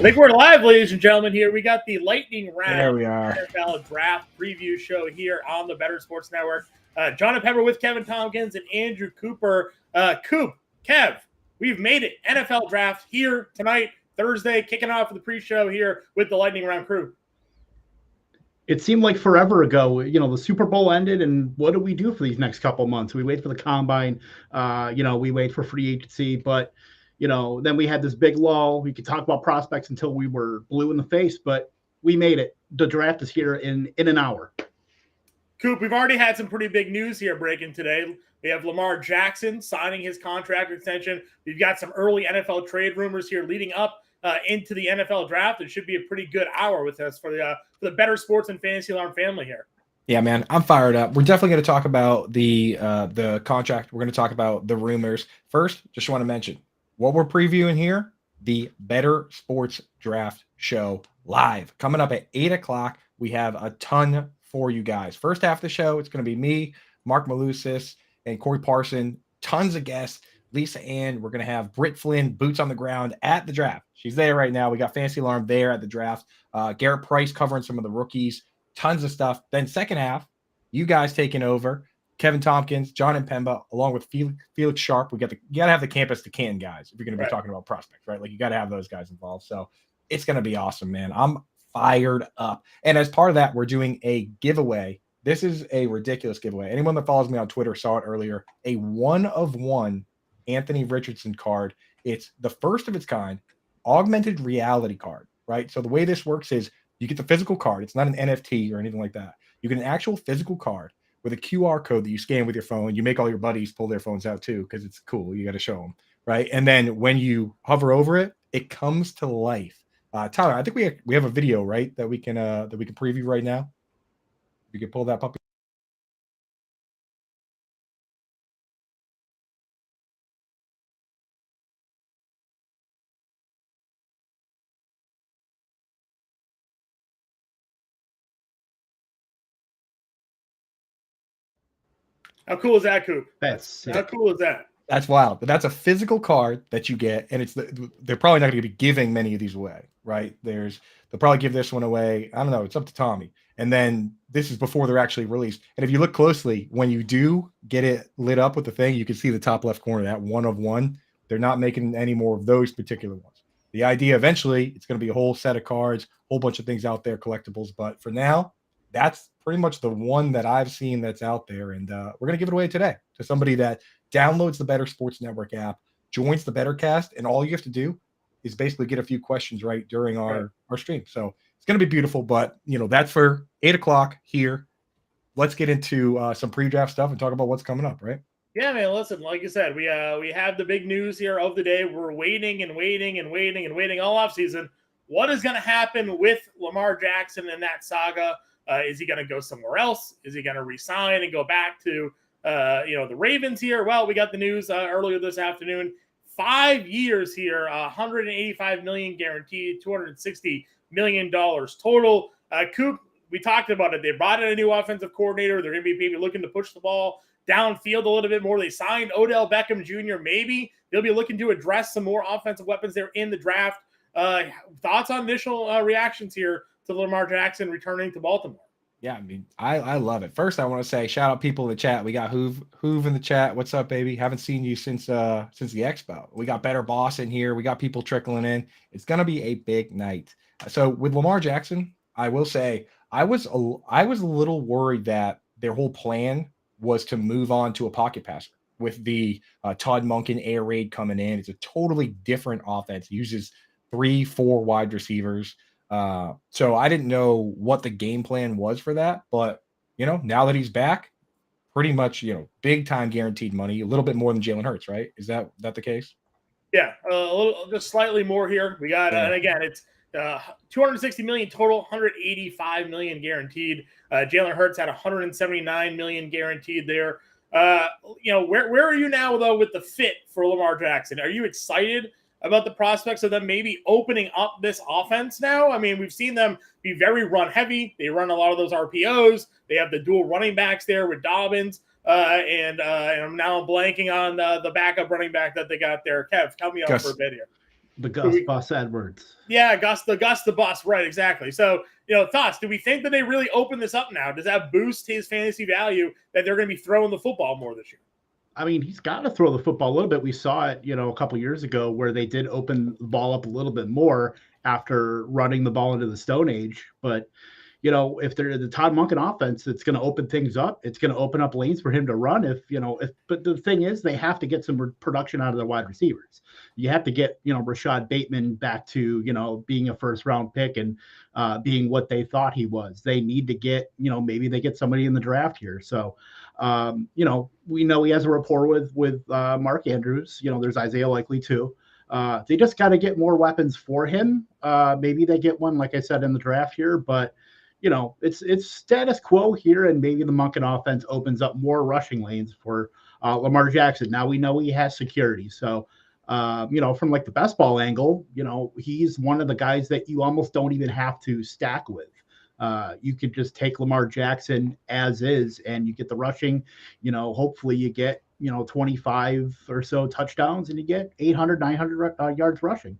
think we're live, ladies and gentlemen. Here we got the lightning round. There we are. NFL draft preview show here on the Bettor Sports Network. Jon Impemba with Kevin Tompkins and Andrew Cooper. Kev, we've made it. NFL draft here tonight, Thursday, kicking off the pre-show here with the lightning round crew. It seemed like forever ago. The Super Bowl ended, and what do we do for these next couple months? We wait for the combine. We wait for free agency, but then we had this big lull. We could talk about prospects until we were blue in the face, but we made it. The draft is here in an hour. Coop, we've already had some pretty big news here breaking today. We have Lamar Jackson signing his contract extension. We've got some early NFL trade rumors here leading up into the NFL draft. It should be a pretty good hour with us for the Bettor Sports and Fantasy Alarm family here. Yeah, man, I'm fired up. We're definitely going to talk about the contract. We're going to talk about the rumors. First, just want to mention what we're previewing here, the Bettor Sports Draft Show live. Coming up at 8 o'clock, we have a ton for you guys. First half of the show, it's going to be me, Mark Malusis, and Corey Parson. Tons of guests. Lisa Ann. We're going to have Britt Flynn, boots on the ground at the draft. She's there right now. We got Fantasy Alarm there at the draft. Garrett Price covering some of the rookies. Tons of stuff. Then second half, you guys taking over. Kevin Tompkins, Jon Impemba, along with Felix Sharp. You got to have the campus to can guys if you're going to be talking about prospects, right? Like you got to have those guys involved. So it's going to be awesome, man. I'm fired up. And as part of that, we're doing a giveaway. This is a ridiculous giveaway. Anyone that follows me on Twitter saw it earlier. A 1-of-1 Anthony Richardson card. It's the first of its kind, augmented reality card, right? So the way this works is you get the physical card. It's not an NFT or anything like that. You get an actual physical card with a QR code that you scan with your phone. You make all your buddies pull their phones out too because it's cool. You got to show them, right? And then when you hover over it, it comes to life. Tyler, I think we have a video, right, that we can preview right now. We can pull that puppy. How cool is that, Coop? How cool is that? That's wild. But that's a physical card that you get, and they're probably not going to be giving many of these away, right? They'll probably give this one away. I don't know. It's up to Tommy. And then this is before they're actually released. And if you look closely, when you do get it lit up with the thing, you can see the top left corner, that 1-of-1. They're not making any more of those particular ones. The idea eventually, it's going to be a whole set of cards, whole bunch of things out there, collectibles. But for now, that's pretty much the one that I've seen that's out there. And we're going to give it away today to somebody that downloads the Bettor Sports Network app, joins the BettorCast, and all you have to do is basically get a few questions right during our stream. So it's going to be beautiful, but that's for 8 o'clock here. Let's get into some pre-draft stuff and talk about what's coming up, right? Yeah, man. Listen, like you said, we have the big news here of the day. We're waiting all offseason. What is going to happen with Lamar Jackson in that saga? Is he going to go somewhere else? Is he going to resign and go back to the Ravens here? Well, we got the news earlier this afternoon. 5 years here, $185 million guaranteed, $260 million total. Coop, we talked about it. They brought in a new offensive coordinator. They're going to be maybe looking to push the ball downfield a little bit more. They signed Odell Beckham Jr. Maybe they'll be looking to address some more offensive weapons there in the draft. Thoughts on initial reactions here to Lamar Jackson returning to Baltimore? Yeah, I mean, I love it. First, I want to say shout out people in the chat. We got Hoove in the chat. What's up, baby? Haven't seen you since the expo. We got Better Boss in here. We got people trickling in. It's gonna be a big night. So with Lamar Jackson, I will say I was a little worried that their whole plan was to move on to a pocket passer with the Todd Monken air raid coming in. It's a totally different offense. It uses 3-4 wide receivers. So I didn't know what the game plan was for that, but now that he's back, pretty much, big time guaranteed money, a little bit more than Jalen Hurts, right? Is that the case? Yeah, a little, just slightly more here. We got, and again, it's $260 million total, $185 million guaranteed. Jalen Hurts had $179 million guaranteed there. Where are you now though with the fit for Lamar Jackson? Are you excited about the prospects of them maybe opening up this offense now? I mean, we've seen them be very run heavy. They run a lot of those RPOs. They have the dual running backs there with Dobbins. And I'm now blanking on the backup running back that they got there. Kev, help me out for a bit here. The Gus Bus Edwards. Yeah, Gus the Bus, right, exactly. So, thoughts, do we think that they really open this up now? Does that boost his fantasy value that they're going to be throwing the football more this year? I mean, he's got to throw the football a little bit. We saw it, a couple years ago where they did open the ball up a little bit more after running the ball into the Stone Age. But, if they're the Todd Monken offense, it's going to open things up. It's going to open up lanes for him to run. But the thing is, they have to get some production out of their wide receivers. You have to get, Rashad Bateman back to, being a first round pick and being what they thought he was. They need to get, maybe they get somebody in the draft here. So, we know he has a rapport with Mark Andrews. There's Isaiah Likely too. They just got to get more weapons for him. Maybe they get one, like I said, in the draft here, but it's status quo here, and maybe the Monken offense opens up more rushing lanes for Lamar Jackson. Now we know he has security. So, from like the best ball angle, he's one of the guys that you almost don't even have to stack with. You could just take Lamar Jackson as is, and you get the rushing. Hopefully you get 25 or so touchdowns, and you get 800, 900 yards rushing.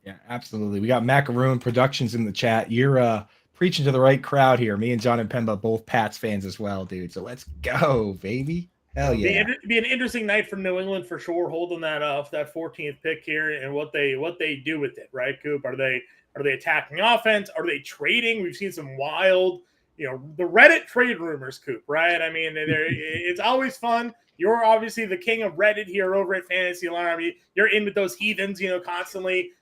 Yeah, absolutely. We got Macaroon Productions in the chat. You're preaching to the right crowd here. Me and Jon Impemba, both Pats fans as well, dude. So let's go, baby. Hell yeah. Be an interesting night for New England for sure, holding that 14th pick here and what they do with it, right, Coop? Are they attacking offense? Are they trading? We've seen some wild, the Reddit trade rumors, Coop, right? I mean, it's always fun. You're obviously the king of Reddit here over at Fantasy Alarm. You're in with those heathens, constantly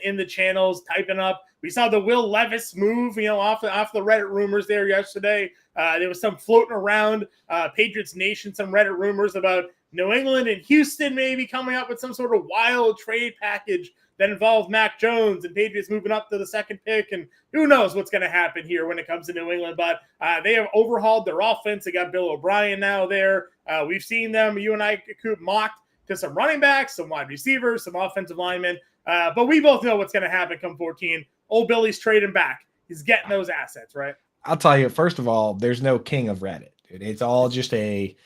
in the channels, typing up. We saw the Will Levis move, off the Reddit rumors there yesterday. There was some floating around Patriots Nation, some Reddit rumors about New England and Houston maybe coming up with some sort of wild trade package that involves Mac Jones and Patriots moving up to the second pick. And who knows what's going to happen here when it comes to New England. But they have overhauled their offense. They got Bill O'Brien now there. We've seen them, you and I, Coop, mocked to some running backs, some wide receivers, some offensive linemen. But we both know what's going to happen come 14. Old Billy's trading back. He's getting those assets, right? I'll tell you, first of all, there's no king of Reddit, dude. It's all just a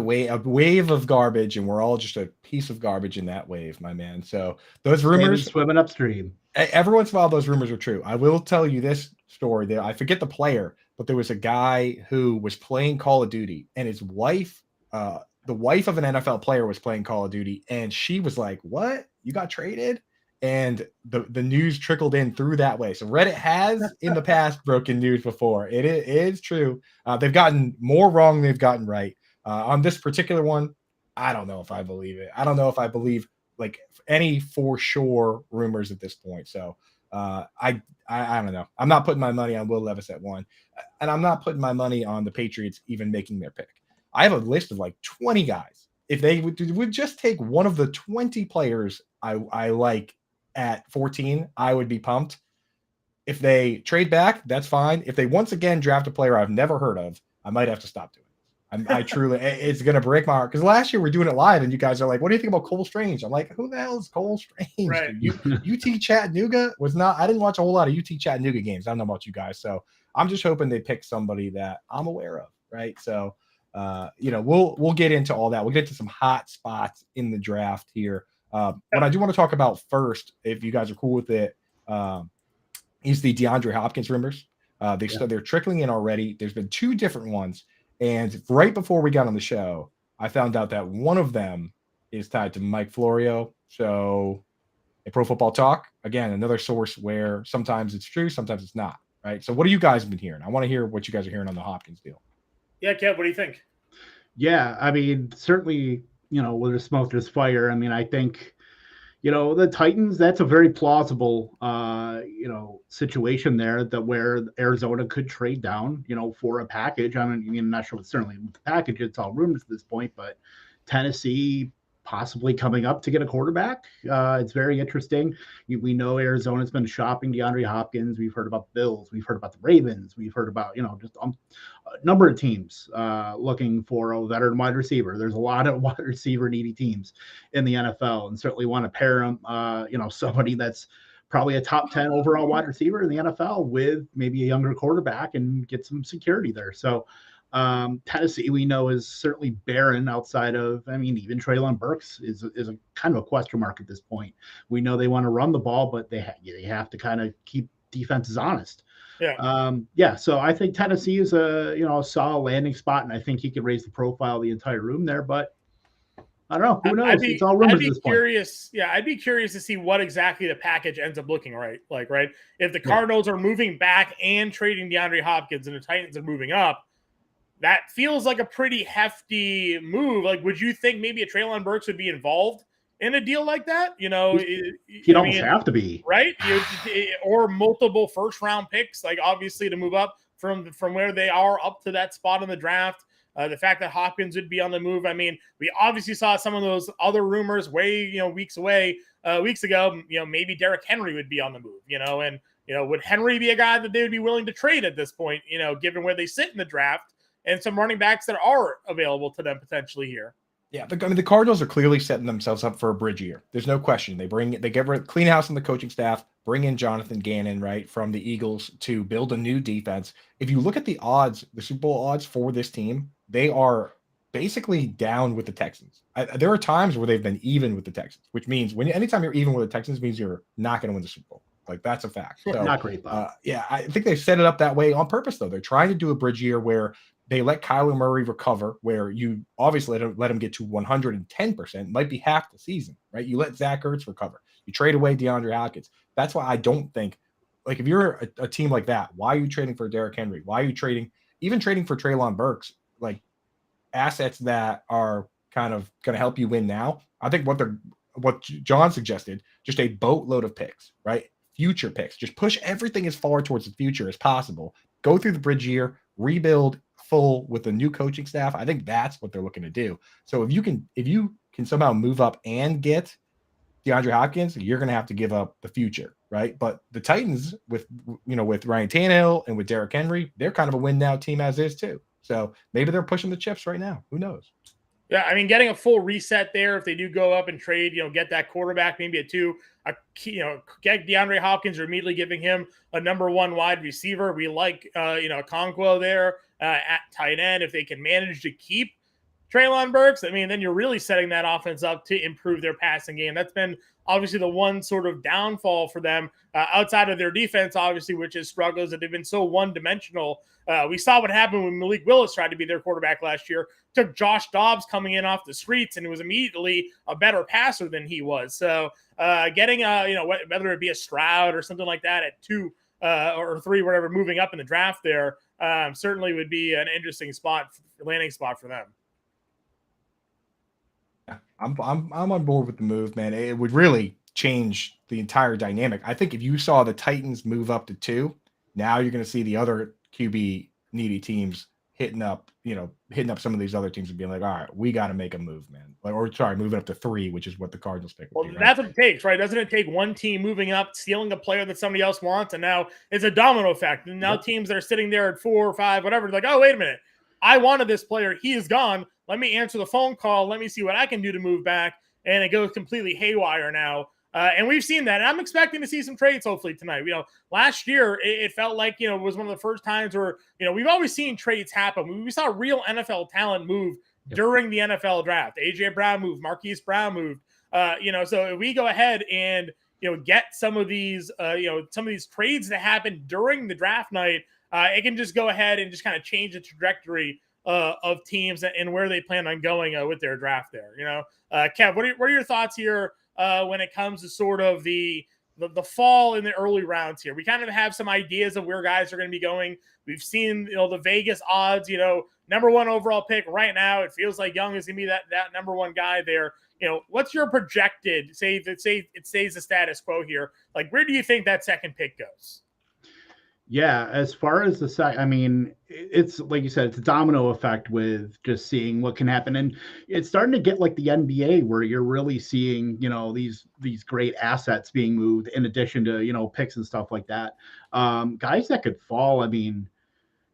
wave of garbage, and we're all just a piece of garbage in that wave, my man. So those rumors swimming upstream. Every once in a while, those rumors are true. I will tell you this story that I forget the player, but there was a guy who was playing Call of Duty, and his wife, the wife of an NFL player, was playing Call of Duty, and she was like, "What? You got traded?" And the news trickled in through that way. So Reddit has in the past broken news before. It is true. They've gotten more wrong than they've gotten right. On this particular one, I don't know if I believe it. I don't know if I believe like any for sure rumors at this point. So I don't know. I'm not putting my money on Will Levis at 1, and I'm not putting my money on the Patriots even making their pick. I have a list of like 20 guys. If they would just take one of the 20 players I like at 14, I would be pumped. If they trade back, that's fine. If they once again draft a player I've never heard of, I might have to stop doing it. I truly, it's going to break my heart. Because last year we're doing it live, and you guys are like, what do you think about Cole Strange? I'm like, who the hell is Cole Strange? Right. UT Chattanooga I didn't watch a whole lot of UT Chattanooga games. I don't know about you guys. So I'm just hoping they pick somebody that I'm aware of. Right. So, we'll get into all that. We'll get to some hot spots in the draft here. What I do want to talk about first, if you guys are cool with it, is the DeAndre Hopkins rumors. They're trickling in already. There's been 2 different ones. And right before we got on the show, I found out that one of them is tied to Mike Florio. So a Pro Football Talk, again, another source where sometimes it's true, sometimes it's not. Right. So what do you guys been hearing? I want to hear what you guys are hearing on the Hopkins deal. Yeah, Kev, what do you think? Yeah, I mean, certainly, where there's smoke, there's fire. I mean, I think, the Titans, that's a very plausible, situation there that where Arizona could trade down, for a package. I mean, I'm not sure what's certainly the package. It's all rumors at this point, but Tennessee possibly coming up to get a quarterback. It's very interesting. We know Arizona's been shopping DeAndre Hopkins. We've heard about the Bills. We've heard about the Ravens. We've heard about, just a number of teams looking for a veteran wide receiver. There's a lot of wide receiver needy teams in the NFL, and certainly want to pair them, somebody that's probably a top 10 overall wide receiver in the NFL with maybe a younger quarterback and get some security there. So, Tennessee, we know, is certainly barren outside of, I mean, even Treylon Burks is a kind of a question mark at this point. We know they want to run the ball, but they have to kind of keep defenses honest. Yeah. So I think Tennessee is a solid landing spot, and I think he could raise the profile of the entire room there. But I don't know. Who knows? It's all rumors at this point. Yeah, I'd be curious to see what exactly the package ends up looking like. Right, if the Cardinals are moving back and trading DeAndre Hopkins, and the Titans are moving up, that feels like a pretty hefty move. Like, would you think maybe a Treylon Burks would be involved in a deal like that? He'd almost have to be, right? Or multiple first-round picks, like obviously to move up from where they are up to that spot in the draft. The fact that Hopkins would be on the move. I mean, we obviously saw some of those other rumors weeks ago. Maybe Derrick Henry would be on the move. And would Henry be a guy that they would be willing to trade at this point? Given where they sit in the draft and some running backs that are available to them potentially here. Yeah, the Cardinals are clearly setting themselves up for a bridge year. There's no question. They get rid of clean house on the coaching staff, bring in Jonathan Gannon, right, from the Eagles to build a new defense. If you look at the odds, the Super Bowl odds for this team, they are basically down with the Texans. There are times where they've been even with the Texans, which means anytime you're even with the Texans means you're not going to win the Super Bowl. Like, that's a fact. So, not great, though. I think they've set it up that way on purpose, though. They're trying to do a bridge year where they let Kyler Murray recover, where you obviously let him get to 110%, might be half the season, right? You let Zach Ertz recover. You trade away DeAndre Hopkins. That's why I don't think, like, if you're a team like that, why are you trading for Derrick Henry? Why are you trading for Treylon Burks, like assets that are kind of going to help you win now? I think what John suggested, just a boatload of picks, right? Future picks. Just push everything as far towards the future as possible. Go through the bridge year, rebuild full with a new coaching staff. I think that's what they're looking to do. So if you can somehow move up and get DeAndre Hopkins, you're going to have to give up the future, right? But the Titans with Ryan Tannehill and with Derrick Henry, they're kind of a win now team as is too. So maybe they're pushing the chips right now. Who knows? Yeah, I mean, getting a full reset there if they do go up and trade, get that quarterback maybe at 2, get DeAndre Hopkins, or immediately giving him a number 1 wide receiver. We like Okonkwo there at tight end. If they can manage to keep Treylon Burks, I mean, then you're really setting that offense up to improve their passing game. That's been obviously the one sort of downfall for them outside of their defense, obviously, which is struggles that they've been so one-dimensional. We saw what happened when Malik Willis tried to be their quarterback last year. Took Josh Dobbs coming in off the streets and was immediately a better passer than he was. So getting whether it be a Stroud or something like that at 2 or 3, whatever, moving up in the draft there certainly would be an interesting landing spot for them. Yeah, I'm on board with the move, man. It would really change the entire dynamic. I think if you saw the Titans move up to 2, now you're going to see the other QB needy teams hitting up some of these other teams and being like, all right, we got to make a move, man. Moving up to 3, which is what the Cardinals pick. Well, that's what it takes, right? Doesn't it take one team moving up, stealing a player that somebody else wants, and now it's a domino effect. And now teams that are sitting there at 4 or 5, whatever, like, oh, wait a minute, I wanted this player, he is gone. Let me answer the phone call. Let me see what I can do to move back. And it goes completely haywire now. And we've seen that. And I'm expecting to see some trades hopefully tonight. Last year, it felt like, it was one of the first times where, we've always seen trades happen. We saw real NFL talent move during the NFL draft. A.J. Brown moved. Marquise Brown moved. So if we go ahead and, get some of these trades that happen during the draft night, it can just go ahead and just kind of change the trajectory of teams and where they plan on going with their draft there. Kev, what are your thoughts here when it comes to sort of the fall in the early rounds here? We kind of have some ideas of where guys are going to be going. We've seen, the Vegas odds, number 1 overall pick right now. It feels like Young is going to be that number 1 guy there. What's your projected, say it stays the status quo here. Like, where do you think that second pick goes? Yeah, as far as it's like you said, it's a domino effect with just seeing what can happen. And it's starting to get like the NBA where you're really seeing, these great assets being moved in addition to, picks and stuff like that. Guys that could fall,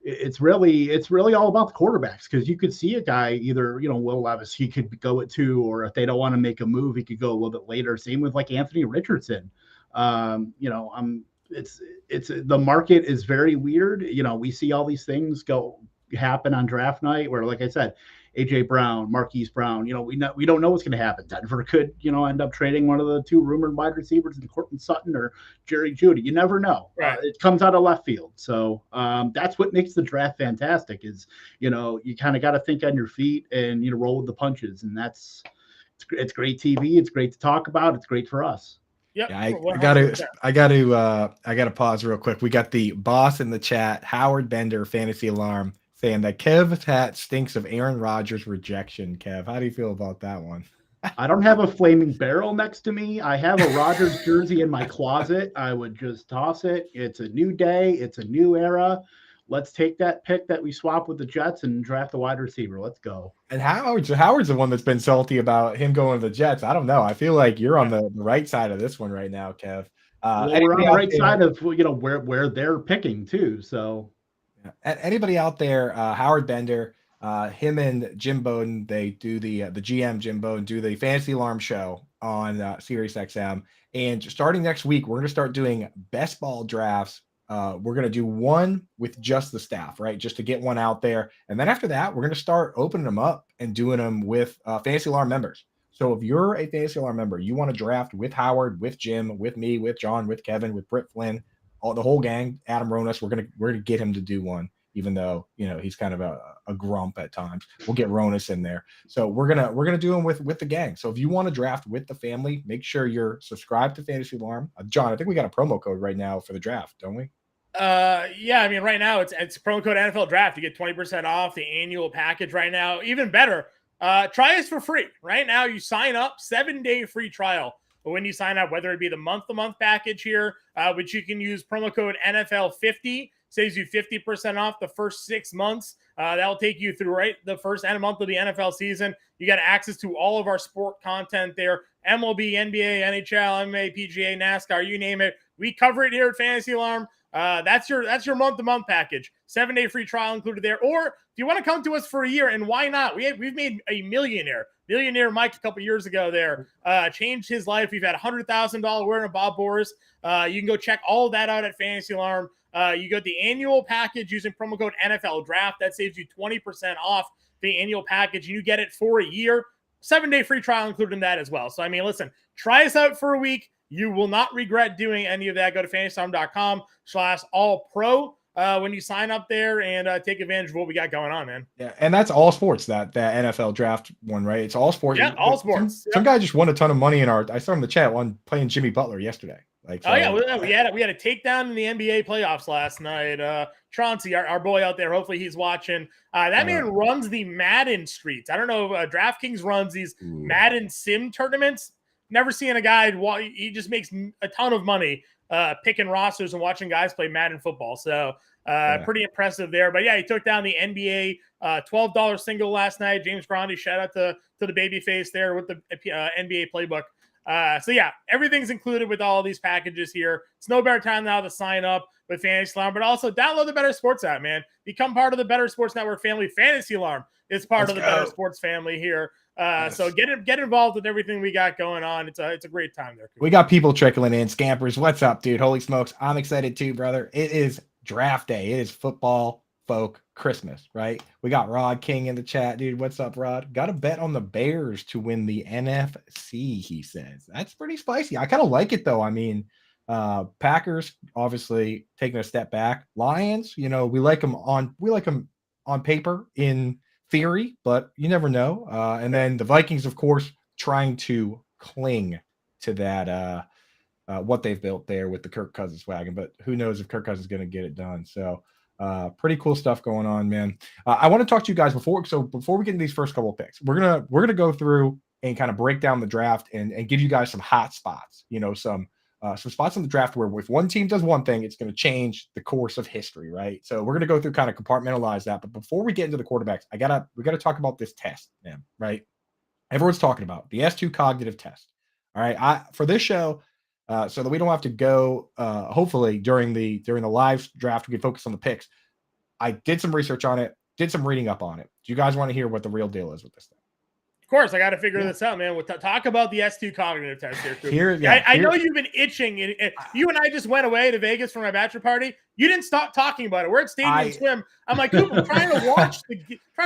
it's really all about the quarterbacks, because you could see a guy either, Will Levis, he could go at 2, or if they don't want to make a move, he could go a little bit later. Same with like Anthony Richardson. It's the market is very weird. We see all these things go happen on draft night, where, like I said, AJ Brown, Marquise Brown, we don't know what's going to happen. Denver could, end up trading one of the two rumored wide receivers in Courtland Sutton or Jerry Jeudy. You never know. Right. It comes out of left field. So that's what makes the draft fantastic is, you kind of got to think on your feet and, roll with the punches. And it's great TV. It's great to talk about. It's great for us. Yep. Yeah, I gotta pause real quick. We got the boss in the chat, Howard Bender, Fantasy Alarm, saying that Kev's hat stinks of Aaron Rodgers rejection. Kev, how do you feel about that one? I don't have a flaming barrel next to me. I have a Rodgers jersey in my closet. I would just toss it. It's a new day. It's a new era. Let's take that pick that we swap with the Jets and draft a wide receiver. Let's go. And Howard's the one that's been salty about him going to the Jets. I don't know. I feel like you're on the right side of this one right now, Kev. Well, we're on the right side of where they're picking too. So, anybody out there, Howard Bender, him and Jim Bowden, they do the GM Jim Bowden do the Fantasy Alarm show on Sirius XM. And starting next week, we're going to start doing best ball drafts. We're going to do one with just the staff, right? Just to get one out there. And then after that, we're going to start opening them up and doing them with Fantasy Alarm members. So if you're a Fantasy Alarm member, you want to draft with Howard, with Jim, with me, with John, with Kevin, with Britt Flynn, the whole gang, Adam Ronas, we're gonna get him to do one, even though he's kind of a grump at times. We'll get Ronas in there. So we're gonna do them with the gang. So if you want to draft with the family, make sure you're subscribed to Fantasy Alarm. John, I think we got a promo code right now for the draft, don't we? Yeah, I mean, right now it's promo code NFL Draft. You get 20% off the annual package right now. Even better, try us for free. Right now, you sign up, 7-day free trial. But when you sign up, whether it be the month-to-month package here, which you can use promo code NFL50, saves you 50% off the first 6 months. That'll take you through the first month of the NFL season. You got access to all of our sport content there. MLB, NBA, NHL, MMA, PGA, NASCAR, you name it. We cover it here at Fantasy Alarm. That's your month-to-month package. 7-day free trial included there. Or if you want to come to us for a year, and why not? We've made a millionaire Mike a couple years ago there. Changed his life. We've had $100,000 wearing a Bob Boris. You can go check all of that out at Fantasy Alarm. You got the annual package using promo code NFL Draft. That saves you 20% off the annual package, and you get it for a year. 7-day free trial included in that as well. So, I mean, listen, try us out for a week. You will not regret doing any of that. Go to fantasystorm.com/all-pro when you sign up there and take advantage of what we got going on, man. Yeah, and that's all sports, that NFL draft one, right? It's all sports. Yeah, all sports. Some guy just won a ton of money I saw in the chat one playing Jimmy Butler yesterday. We had a takedown in the NBA playoffs last night. Chauncey, our boy out there, hopefully he's watching. That man runs the Madden streets. I don't know if DraftKings runs these Madden sim tournaments. Never seen a guy. He just makes a ton of money picking rosters and watching guys play Madden football. So pretty impressive there. But yeah, he took down the NBA $12 single last night. James Grande, shout out to the baby face there with the NBA playbook. So yeah, everything's included with all of these packages here. It's no better time now to sign up with Fantasy Alarm, but also download the Bettor Sports app, man. Become part of the Bettor Sports Network family. Fantasy Alarm is part of the Bettor Sports family here. So get involved with everything we got going on. It's a great time there. We got people trickling in. Scampers, what's up, dude? Holy smokes. I'm excited too, brother. It is draft day. It is football folk Christmas, right? We got Rod King in the chat, dude. What's up, Rod? Got a bet on the Bears to win the NFC, he says. That's pretty spicy. I kind of like it though. I mean, Packers obviously taking a step back. Lions, we like them on paper in theory, but you never know. And then the Vikings, of course, trying to cling to that what they've built there with the Kirk Cousins wagon, but who knows if Kirk Cousins is going to get it done. So pretty cool stuff going on, man. I want to talk to you guys before we get into these first couple of picks. We're gonna go through and kind of break down the draft and give you guys some hot spots. Some spots in the draft where if one team does one thing, it's going to change the course of history, right? So we're going to go through kind of compartmentalize that. But before we get into the quarterbacks, we got to talk about this test, man, right? Everyone's talking about the S2 cognitive test. All right. For this show, so that we don't have to go, hopefully during the live draft, we can focus on the picks. I did some research on it, did some reading up on it. Do you guys want to hear what the real deal is with this thing? course. I got to figure this out, man. We'll talk about the S2 cognitive test here. I know you've been itching. And you and I just went away to Vegas for my bachelor party. You didn't stop talking about it. We're at Stadium Swim. I'm like, Cooper, I'm trying to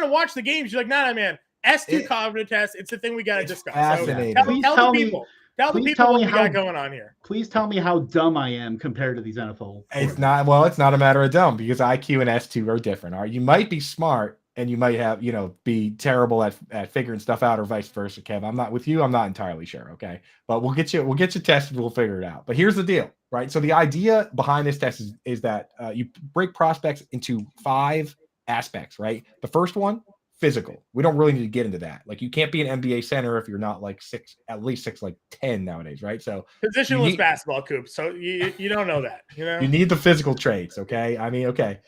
watch the games. You're like, nah, man. S2 cognitive test. It's the thing we got to discuss. Fascinating. So tell the people. Tell the people what we got going on here. Please tell me how dumb I am compared to these NFL. It's not a matter of dumb because IQ and S2 are different. All right, you might be smart and you might have, be terrible at figuring stuff out or vice versa, Kev. I'm not with you. I'm not entirely sure. Okay. But we'll get you tested. We'll figure it out. But here's the deal, right? So the idea behind this test is that you break prospects into 5 aspects, right? The first one, physical. We don't really need to get into that. Like, you can't be an NBA center if you're not like at least 6'10" nowadays, right? So positionless basketball, Coop. So you don't know that, You need the physical traits, okay? I mean, okay.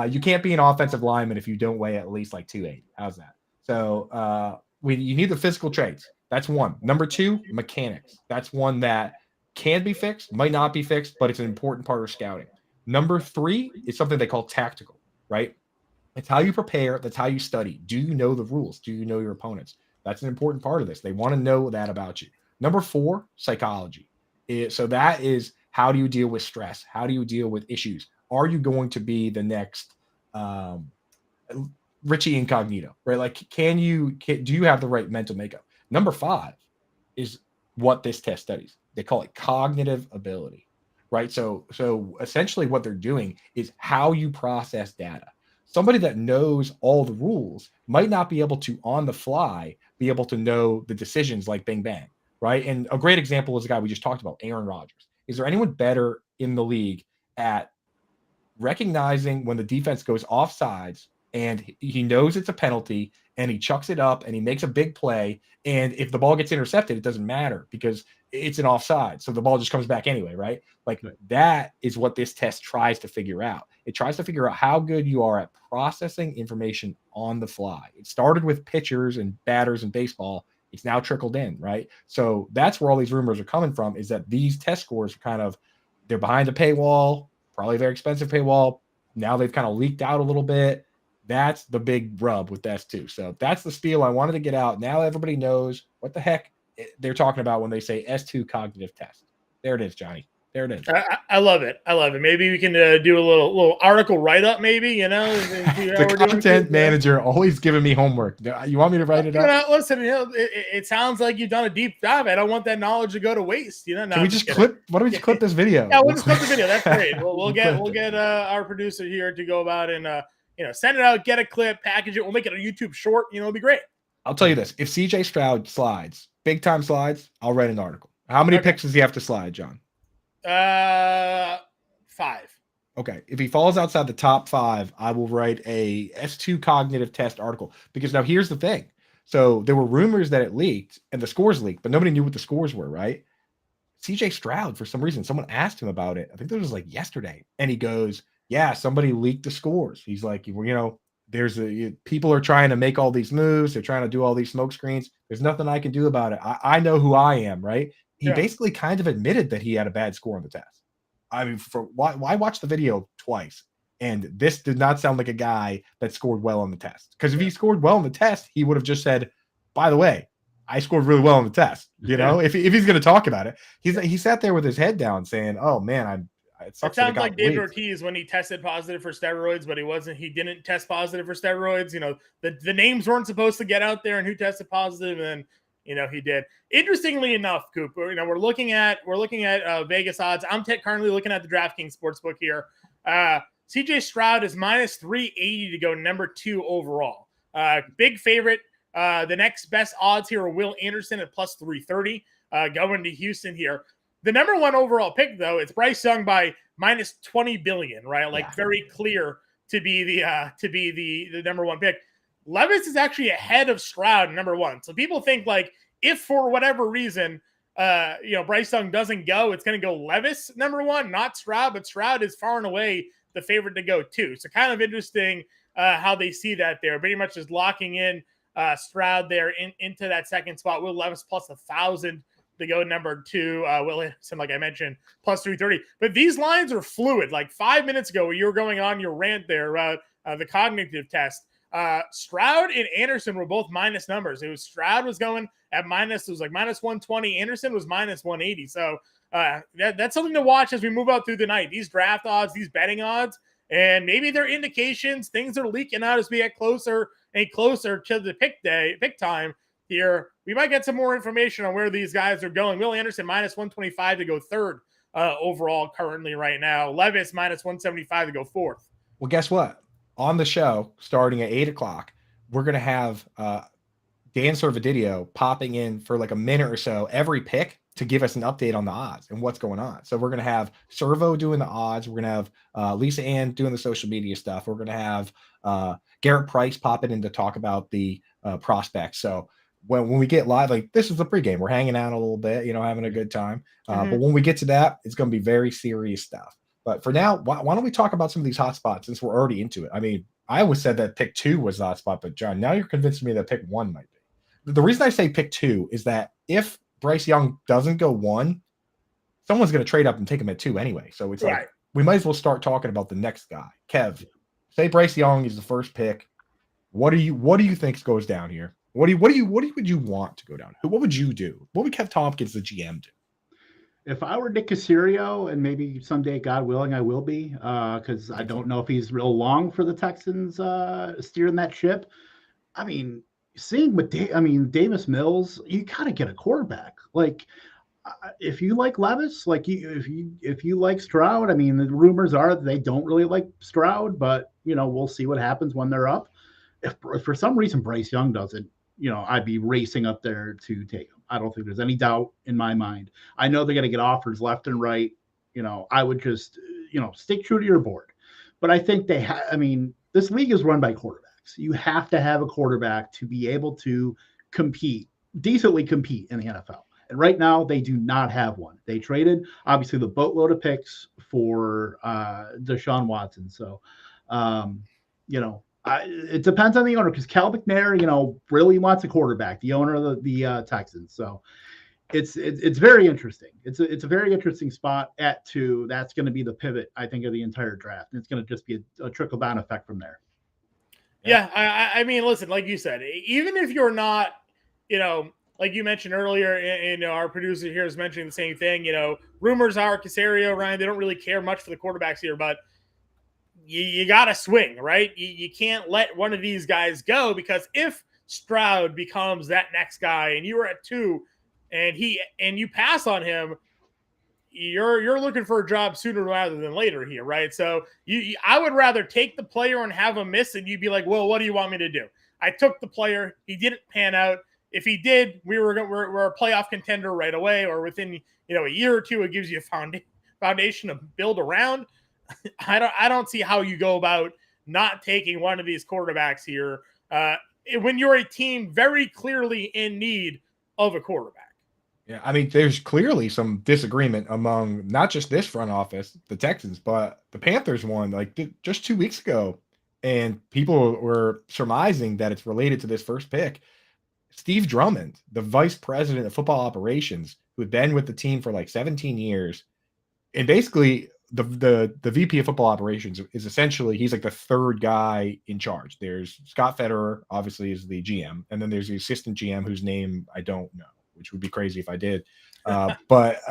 You can't be an offensive lineman if you don't weigh at least like 280. How's that? So you need the physical traits. That's one. Number 2, mechanics. That's one that can be fixed, might not be fixed, but it's an important part of scouting. Number 3 is something they call tactical, right? It's how you prepare. That's how you study. Do you know the rules? Do you know your opponents? That's an important part of this. They want to know that about you. Number 4, psychology. So that is, how do you deal with stress? How do you deal with issues? Are you going to be the next Richie Incognito, right? Like, do you have the right mental makeup? Number 5 is what this test studies. They call it cognitive ability, right? So essentially what they're doing is how you process data. Somebody that knows all the rules might not be able to, on the fly, be able to know the decisions like bing, bang, right? And a great example is a guy we just talked about, Aaron Rodgers. Is there anyone better in the league at recognizing when the defense goes off sides and he knows it's a penalty and he chucks it up and he makes a big play, and if the ball gets intercepted, it doesn't matter because it's an offside, so the ball just comes back anyway, right? Like, that is what this test tries to figure out. It tries to figure out how good you are at processing information on the fly. It started with pitchers and batters in baseball. It's now trickled in, right? So that's where all these rumors are coming from, is that these test scores are they're behind a paywall, probably a very expensive paywall. Now they've kind of leaked out a little bit. That's the big rub with S2. So that's the spiel I wanted to get out. Now everybody knows what the heck they're talking about when they say S2 cognitive test. There it is, Johnny. There it is. I love it. I love it. Maybe we can do a little article write-up, maybe, The content manager always giving me homework. You want me to write it up? Listen, it sounds like you've done a deep dive. I don't want that knowledge to go to waste. Can we just clip? Why don't we just clip this video? Yeah, we'll just clip the video. That's great. We'll get our producer here to go about and send it out, get a clip, package it. We'll make it a YouTube short. It'll be great. I'll tell you this: if CJ Stroud slides, big time slides, I'll write an article. How many picks does he have to slide, John? 5. Okay. If he falls outside the top 5, I will write a S2 cognitive test article. Because now here's the thing. So there were rumors that it leaked and the scores leaked, but nobody knew what the scores were, right? CJ Stroud, for some reason, someone asked him about it. I think that was like yesterday. And he goes, yeah, somebody leaked the scores. He's like, people are trying to make all these moves. They're trying to do all these smoke screens. There's nothing I can do about it. I know who I am, right? He basically kind of admitted that he had a bad score on the test. I mean, why watch the video twice? And this did not sound like a guy that scored well on the test. Because if he scored well on the test, he would have just said, by the way, I scored really well on the test. If he's going to talk about it, he sat there with his head down saying, oh man, it sounds like David Ortiz when he tested positive for steroids, but he didn't test positive for steroids. The names weren't supposed to get out there and who tested positive, and he did. Interestingly enough, Coop, we're looking at Vegas odds. I'm currently looking at the DraftKings Sportsbook here. CJ Stroud is minus 380 to go number 2 overall. Big favorite. The next best odds here are Will Anderson at plus 330 going to Houston here. The number 1 overall pick, though, it's Bryce Young by minus 20 billion, right? Very clear to be the number 1 pick. Levis is actually ahead of Stroud, number 1. So people think if for whatever reason, Bryce Young doesn't go, it's going to go Levis number 1, not Stroud, but Stroud is far and away the favorite to go too. So kind of interesting how they see that there. Pretty much just locking in Stroud there into that second spot. Will Levis plus 1,000 to go number 2. Will Anderson, like I mentioned, plus 330. But these lines are fluid. Like 5 minutes ago, where you were going on your rant there, the cognitive test. Stroud and Anderson were both minus numbers. It was Stroud was going at minus, it was like minus 120. Anderson was minus 180. So that's something to watch as we move out through the night. These draft odds, these betting odds, and maybe they're indications, things are leaking out as we get closer and closer to the pick time here. We might get some more information on where these guys are going. Will Anderson minus 125 to go third overall currently right now. Levis minus 175 to go fourth. Well, guess what? On the show, starting at 8 o'clock, we're going to have Dan Servadidio popping in for like a minute or so every pick to give us an update on the odds and what's going on. So we're going to have Servo doing the odds. We're going to have Lisa Ann doing the social media stuff. We're going to have Garrett Price popping in to talk about the prospects. So when we get live, like this is the pregame, we're hanging out a little bit, having a good time. But when we get to that, it's going to be very serious stuff. But for now, why don't we talk about some of these hot spots since we're already into it? I mean, I always said that pick 2 was the hot spot, but John, now you're convincing me that pick 1 might be. The reason I say pick 2 is that if Bryce Young doesn't go 1, someone's going to trade up and take him at 2 anyway. So it's like we might as well start talking about the next guy. Kev, say Bryce Young is the first pick. What do you think goes down here? What would you want to go down? What would you do? What would Kev Tompkins, the GM, do? If I were Nick Caserio, and maybe someday, God willing, I will be, because I don't know if he's real long for the Texans steering that ship. I mean, seeing what Davis Mills, you gotta get a quarterback. Like, if you like Levis, like if you like Stroud, I mean, the rumors are that they don't really like Stroud, but we'll see what happens when they're up. If for some reason Bryce Young doesn't, I'd be racing up there to take him. I don't think there's any doubt in my mind. I know they're going to get offers left and right. I would just, stick true to your board. But I think this league is run by quarterbacks. You have to have a quarterback to be able to decently compete in the NFL. And right now, they do not have one. They traded, obviously, the boatload of picks for Deshaun Watson. So, it depends on the owner, because Cal McNair, really wants a quarterback, the owner of the Texans. So it's very interesting. It's a very interesting spot at 2. That's going to be the pivot, I think, of the entire draft. And it's going to just be a trickle down effect from there. Yeah. I mean, listen, like you said, even if you're not, like you mentioned earlier, and our producer here is mentioning the same thing, rumors are Caserio, Ryan, they don't really care much for the quarterbacks here, but you got to swing, right? You can't let one of these guys go, because if Stroud becomes that next guy and you were at 2 and you pass on him, you're looking for a job sooner rather than later here, right? So I would rather take the player and have him miss, and you'd be like, well, what do you want me to do? I took the player. He didn't pan out. If he did, we're a playoff contender right away, or within a year or 2, it gives you a foundation to build around. I don't see how you go about not taking one of these quarterbacks here when you're a team very clearly in need of a quarterback. Yeah, I mean, there's clearly some disagreement among not just this front office, the Texans, but the Panthers won just 2 weeks ago, and people were surmising that it's related to this first pick. Steve Drummond, the vice president of football operations, who had been with the team for like 17 years, and basically the VP of football operations is essentially, he's like the third guy in charge. There's Scott Federer, obviously, is the GM, and then there's the assistant GM whose name I don't know, which would be crazy if I did. But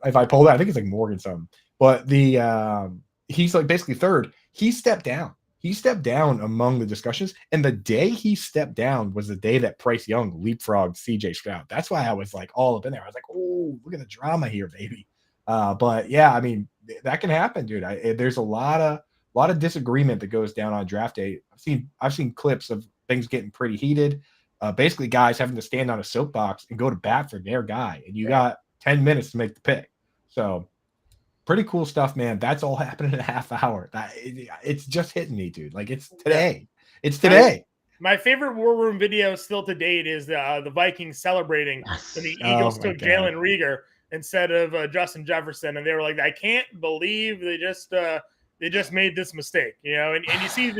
if I pull that, I think it's like Morgan something. But he's like basically third. He stepped down. He stepped down among the discussions, and the day he stepped down was the day that Bryce Young leapfrogged CJ Stroud. That's why I was like all up in there. I was like, oh, look at the drama here, baby. But yeah, I mean, that can happen, dude. There's a lot of disagreement that goes down on draft day. I've seen clips of things getting pretty heated. Basically, guys having to stand on a soapbox and go to bat for their guy, and you got 10 minutes to make the pick. So pretty cool stuff, man. That's all happening in a half hour. It's just hitting me, dude. Like, it's today. It's today. My favorite War Room video still to date is the Vikings celebrating when the Eagles took Jalen Reagor instead of Justin Jefferson, and they were like, I can't believe they just made this mistake, and you see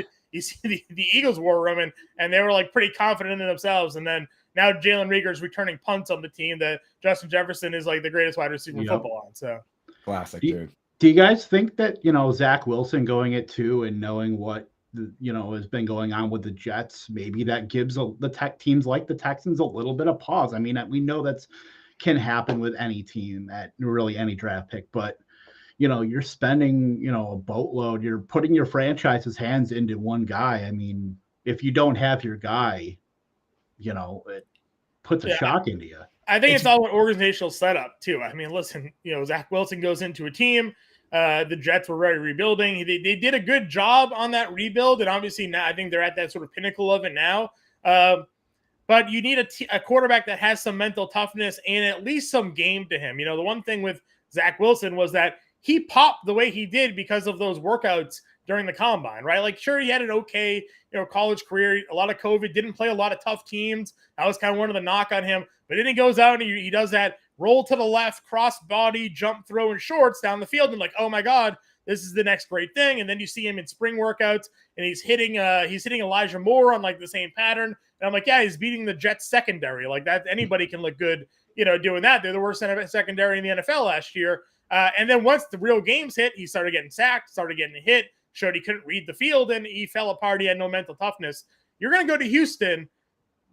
the Eagles War Room, and they were like pretty confident in themselves, and then now Jalen Reagor is returning punts on the team that Justin Jefferson is like the greatest wide receiver in football on. So classic, dude. Do you guys think that Zach Wilson going at 2 and knowing what has been going on with the Jets. Maybe that gives the tech teams like the Texans a little bit of pause. I mean, we know that's can happen with any team at really any draft pick, but you're spending, a boatload. You're putting your franchise's hands into one guy. I mean, if you don't have your guy, it puts a shock into you. I think it's all an organizational setup too. I mean, listen, Zach Wilson goes into a team. The Jets were very rebuilding. They did a good job on that rebuild, and obviously now I think they're at that sort of pinnacle of it now. But you need a quarterback that has some mental toughness and at least some game to him. The one thing with Zach Wilson was that he popped the way he did because of those workouts during the combine, right? Like, sure, he had an okay, college career, a lot of COVID, didn't play a lot of tough teams. That was kind of one of the knock on him. But then he goes out and he does that roll to the left, cross body, jump throw in shorts down the field. And like, oh my God, this is the next great thing. And then you see him in spring workouts and he's hitting Elijah Moore on like the same pattern. And I'm like, yeah, he's beating the Jets secondary. Like that, anybody can look good, doing that. They're the worst secondary in the NFL last year. And then once the real games hit, he started getting sacked, started getting hit, showed he couldn't read the field, and he fell apart. He had no mental toughness. You're going to go to Houston.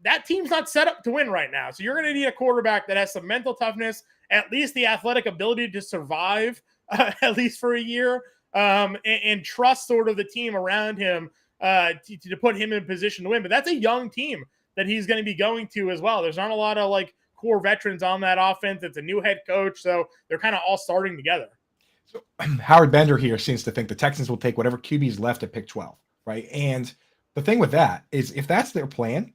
That team's not set up to win right now. So you're going to need a quarterback that has some mental toughness, at least the athletic ability to survive at least for a year, and trust sort of the team around him to put him in position to win. But that's a young team that he's going to be going to as well. There's not a lot of like core veterans on that offense. It's a new head coach, so they're kind of all starting together. So Howard Bender here seems to think the Texans will take whatever QB's left at pick 12, right? And the thing with that is if that's their plan,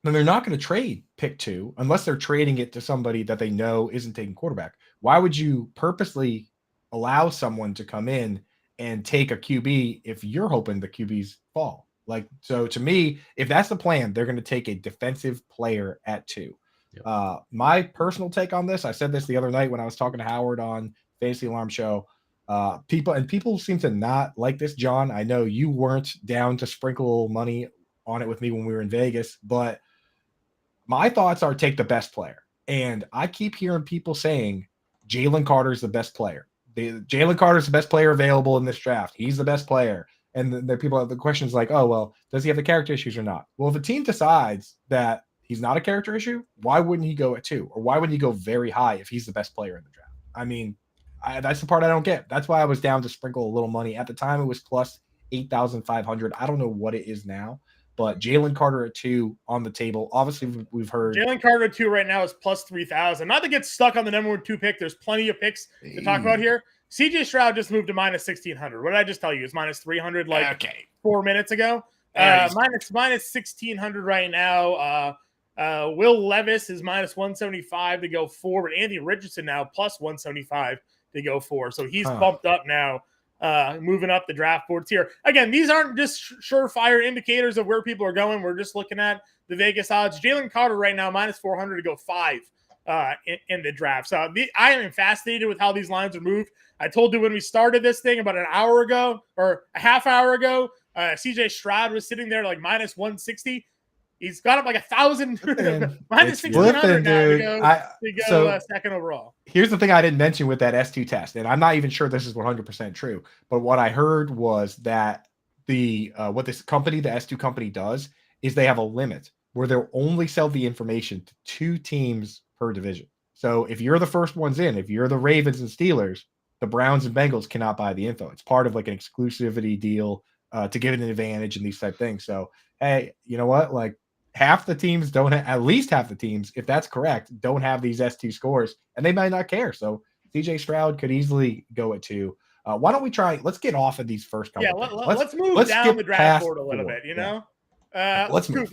then they're not going to trade pick 2 unless they're trading it to somebody that they know isn't taking quarterback. Why would you purposely allow someone to come in and take a QB if you're hoping the QBs fall? Like, so to me, if that's the plan, they're going to take a defensive player at 2. Yep. My personal take on this, I said this the other night when I was talking to Howard on Fantasy Alarm Show. People seem to not like this, John. I know you weren't down to sprinkle money on it with me when we were in Vegas, but my thoughts are take the best player. And I keep hearing people saying Jalen Carter is the best player. Jalen Carter is the best player available in this draft. He's the best player. And the people have the questions like, oh, well, does he have the character issues or not? Well, if a team decides that he's not a character issue, why wouldn't he go at 2? Or why wouldn't he go very high if he's the best player in the draft? I mean, that's the part I don't get. That's why I was down to sprinkle a little money. At the time, it was plus 8,500. I don't know what it is now, but Jalen Carter at 2 on the table. Obviously, we've heard Jalen Carter at 2 right now is plus 3,000. Not to get stuck on the number 2 pick. There's plenty of picks to talk about here. CJ Stroud just moved to minus 1,600. What did I just tell you? It's minus 300 4 minutes ago. Minus 1,600 right now. Will Levis is minus 175 to go forward. Andy Richardson now plus 175 to go for. So he's bumped up now, moving up the draft boards here. Again, these aren't just surefire indicators of where people are going. We're just looking at the Vegas odds. Jalen Carter right now, minus 400 to go 5 in the draft. So I am fascinated with how these lines are moved. I told you when we started this thing about an hour ago or a half hour ago, CJ Stroud was sitting there like minus 160. He's got up like 1,000, minus 1,600 now to go second overall. Here's the thing I didn't mention with that S2 test, and I'm not even sure this is 100% true, but what I heard was that what this company, the S2 company, does is they have a limit where they'll only sell the information to 2 teams per division. So if you're the first ones in, if you're the Ravens and Steelers, the Browns and Bengals cannot buy the info. It's part of like an exclusivity deal to give it an advantage and these type things. So, hey, you know what? Like, half the teams don't at least half the teams, if that's correct, don't have these S2 scores, and they might not care. So CJ Stroud could easily go at 2. Why don't we try? Let's get off of these first couple. Yeah, let's move down the draft board a little bit. Let's move.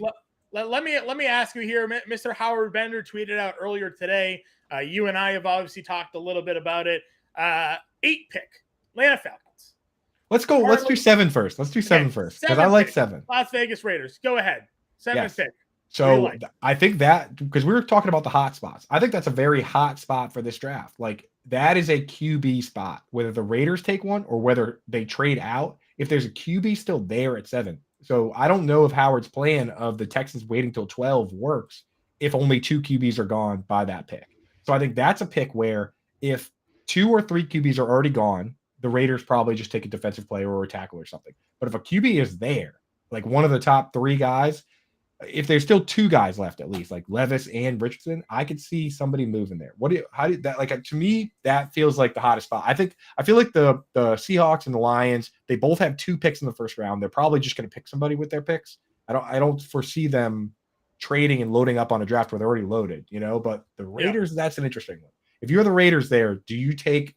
Let me ask you here, Mr. Howard Bender tweeted out earlier today. You and I have obviously talked a little bit about it. 8 pick Atlanta Falcons. Let's go. Let's do 7 first. Let's do 7 first because I like 7. Las Vegas Raiders. Go ahead. 7 pick. So I think that because we were talking about the hot spots, I think that's a very hot spot for this draft. Like that is a QB spot, whether the Raiders take one or whether they trade out. If there's a QB still there at 7. So I don't know if Howard's plan of the Texans waiting till 12 works if only 2 QBs are gone by that pick. So I think that's a pick where if 2 or 3 QBs are already gone, the Raiders probably just take a defensive player or a tackle or something. But if a QB is there, like one of the top 3 guys, if there's still 2 guys left at least, like Levis and Richardson, I could see somebody moving there. How did that, like, to me, that feels like the hottest spot. I feel like the Seahawks and the Lions, they both have 2 picks in the first round. They're probably just going to pick somebody with their picks. I don't foresee them trading and loading up on a draft where they're already loaded, but the Raiders, that's an interesting one. If you're the Raiders there, do you take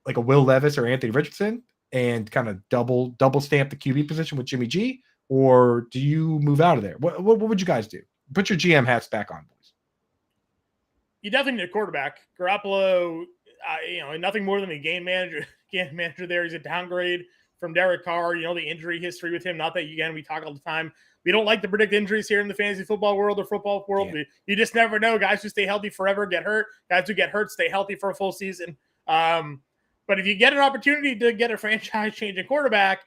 like a Will Levis or Anthony Richardson and kind of double stamp the QB position with Jimmy G? Or do you move out of there? What would you guys do? Put your GM hats back on, boys. You definitely need a quarterback. Garoppolo, nothing more than a game manager. There, he's a downgrade from Derek Carr. The injury history with him. Not that we talk all the time. We don't like to predict injuries here in the fantasy football world or football world. Yeah. You just never know. Guys who stay healthy forever get hurt. Guys who get hurt stay healthy for a full season. But if you get an opportunity to get a franchise-changing quarterback,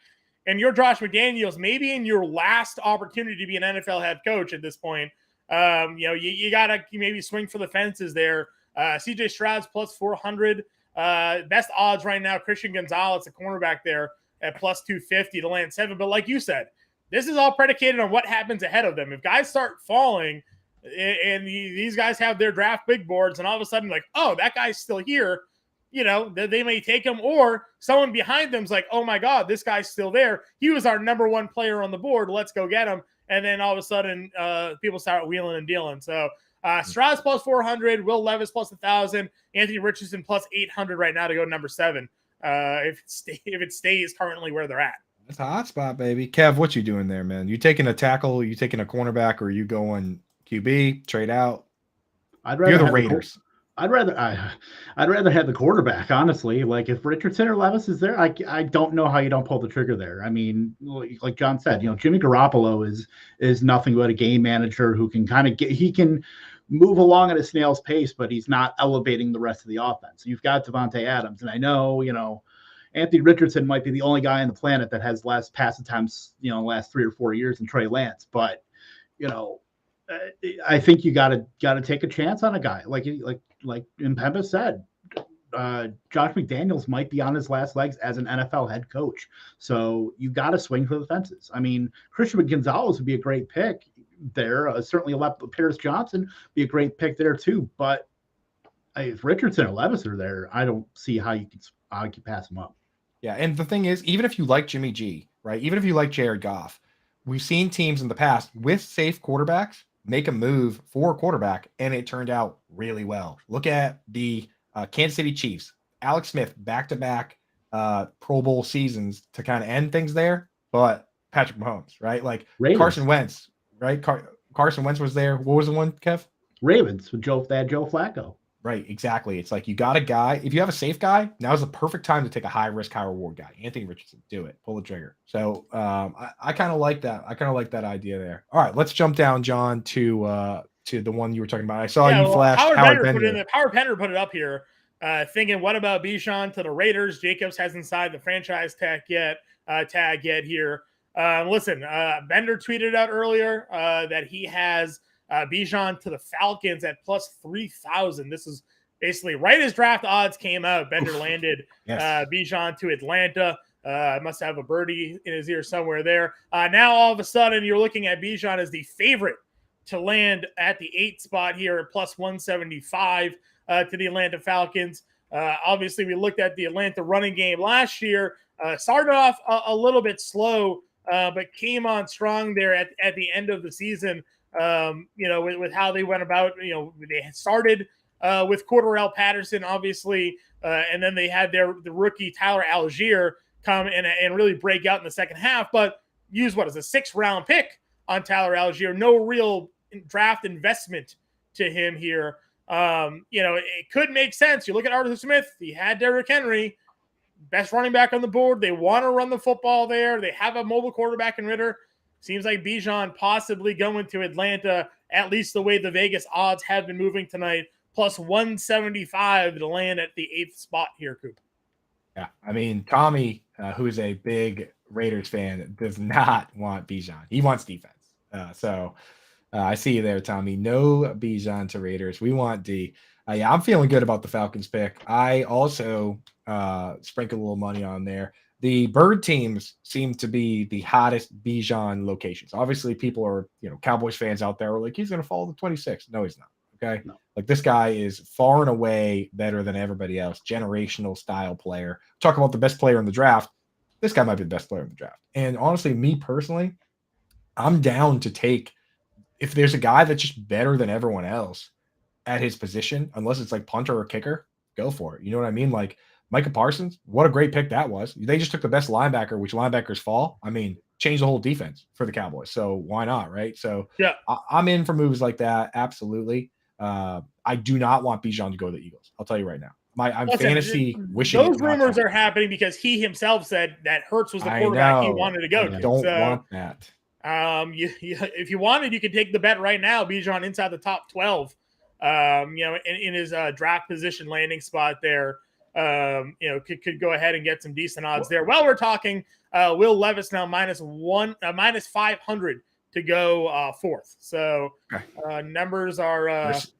and you're Josh McDaniels, maybe in your last opportunity to be an NFL head coach at this point, you got to maybe swing for the fences there. CJ Stroud's plus 400. Best odds right now, Christian Gonzalez, a cornerback there, at plus 250 to land 7. But like you said, this is all predicated on what happens ahead of them. If guys start falling and these guys have their draft big boards and all of a sudden like, oh, that guy's still here, they may take him, or someone behind them's like, oh my God, this guy's still there. He was our number 1 player on the board. Let's go get him. And then all of a sudden, people start wheeling and dealing. So Stroud's plus 400, Will Levis plus 1,000, Anthony Richardson plus 800 right now to go number 7. If it stays currently where they're at. That's a hot spot, baby. Kev, what you doing there, man? You taking a tackle? You taking a cornerback? Or you going QB trade out? You're the Raiders. I'd rather have the quarterback, honestly. Like if Richardson or Levis is there, I don't know how you don't pull the trigger there. I mean, like John said, Jimmy Garoppolo is nothing but a game manager who can he can move along at a snail's pace, but he's not elevating the rest of the offense. You've got Devontae Adams, and I know, Anthony Richardson might be the only guy on the planet that has less pass attempts, last 3 or 4 years than Trey Lance, but I think you got to take a chance on a guy like Impemba said. Josh McDaniels might be on his last legs as an NFL head coach, so you got to swing for the fences. I mean, Christian Gonzalez would be a great pick there. Certainly, Paris Johnson be a great pick there too. But if Richardson or Levis are there, I don't see how you can pass them up. Yeah, and the thing is, even if you like Jimmy G, right? Even if you like Jared Goff, we've seen teams in the past with safe quarterbacks make a move for a quarterback, and it turned out really well. Look at the Kansas City Chiefs. Alex Smith, back-to-back Pro Bowl seasons to kind of end things there, but Patrick Mahomes, right? Like Ravens. Carson Wentz, right? Carson Wentz was there. What was the one, Kev? Ravens with Joe Flacco. Right, exactly. It's like you got a guy. If you have a safe guy, now's the perfect time to take a high-risk, high-reward guy. Anthony Richardson, do it. Pull the trigger. So I kind of like that. I kind of like that idea there. All right, let's jump down, John, to the one you were talking about. I saw you flash Howard Bender. Howard Bender put it up here, thinking, what about Bijan to the Raiders? Jacobs hasn't signed the franchise tag yet here. Listen, Bender tweeted out earlier that he has Bijan to the Falcons at plus 3,000. This is basically right as draft odds came out. Bender landed Bijan to Atlanta. Must have a birdie in his ear somewhere there. Now all of a sudden you're looking at Bijan as the favorite to land at the 8th spot here at plus 175 to the Atlanta Falcons. Obviously, we looked at the Atlanta running game last year. Started off a little bit slow, but came on strong there at the end of the season. With how they went about, they started with Cordarrelle Patterson, obviously, and then they had the rookie Tyler Algier come and really break out in the second half, but use what is a 6th round pick on Tyler Algier. No real draft investment to him here. It could make sense. You look at Arthur Smith, he had Derrick Henry, best running back on the board. They want to run the football there. They have a mobile quarterback in Ritter. Seems like Bijan possibly going to Atlanta, at least the way the Vegas odds have been moving tonight, plus 175 to land at the 8th spot here, Coop. Yeah, I mean, Tommy, who is a big Raiders fan, does not want Bijan. He wants defense. So I see you there, Tommy. No Bijan to Raiders. We want D. Yeah, I'm feeling good about the Falcons pick. I also Sprinkle a little money on there. The bird teams seem to be the hottest Bijan locations. Obviously, people are, Cowboys fans out there are like, he's going to fall to 26. No, he's not. Okay. No. Like, this guy is far and away better than everybody else. Generational style player. Talk about the best player in the draft. This guy might be the best player in the draft. And honestly, me personally, I'm down to take, if there's a guy that's just better than everyone else at his position, unless it's like punter or kicker, go for it. You know what I mean? Like, Micah Parsons, what a great pick that was. They just took the best linebacker, which linebackers fall. I mean, change the whole defense for the Cowboys. So why not, right? So yeah, I'm in for moves like that. Absolutely. I do not want Bijan to go to the Eagles. I'll tell you right now. I'm fantasy wishing those rumors are happening because he himself said that Hurts was the quarterback he wanted to go to. Don't want that. If you wanted, you could take the bet right now. Bijan inside the top 12. In his draft position landing spot there. Could go ahead and get some decent odds there. Well, we're talking Will Levis now minus 500 to go fourth. So numbers are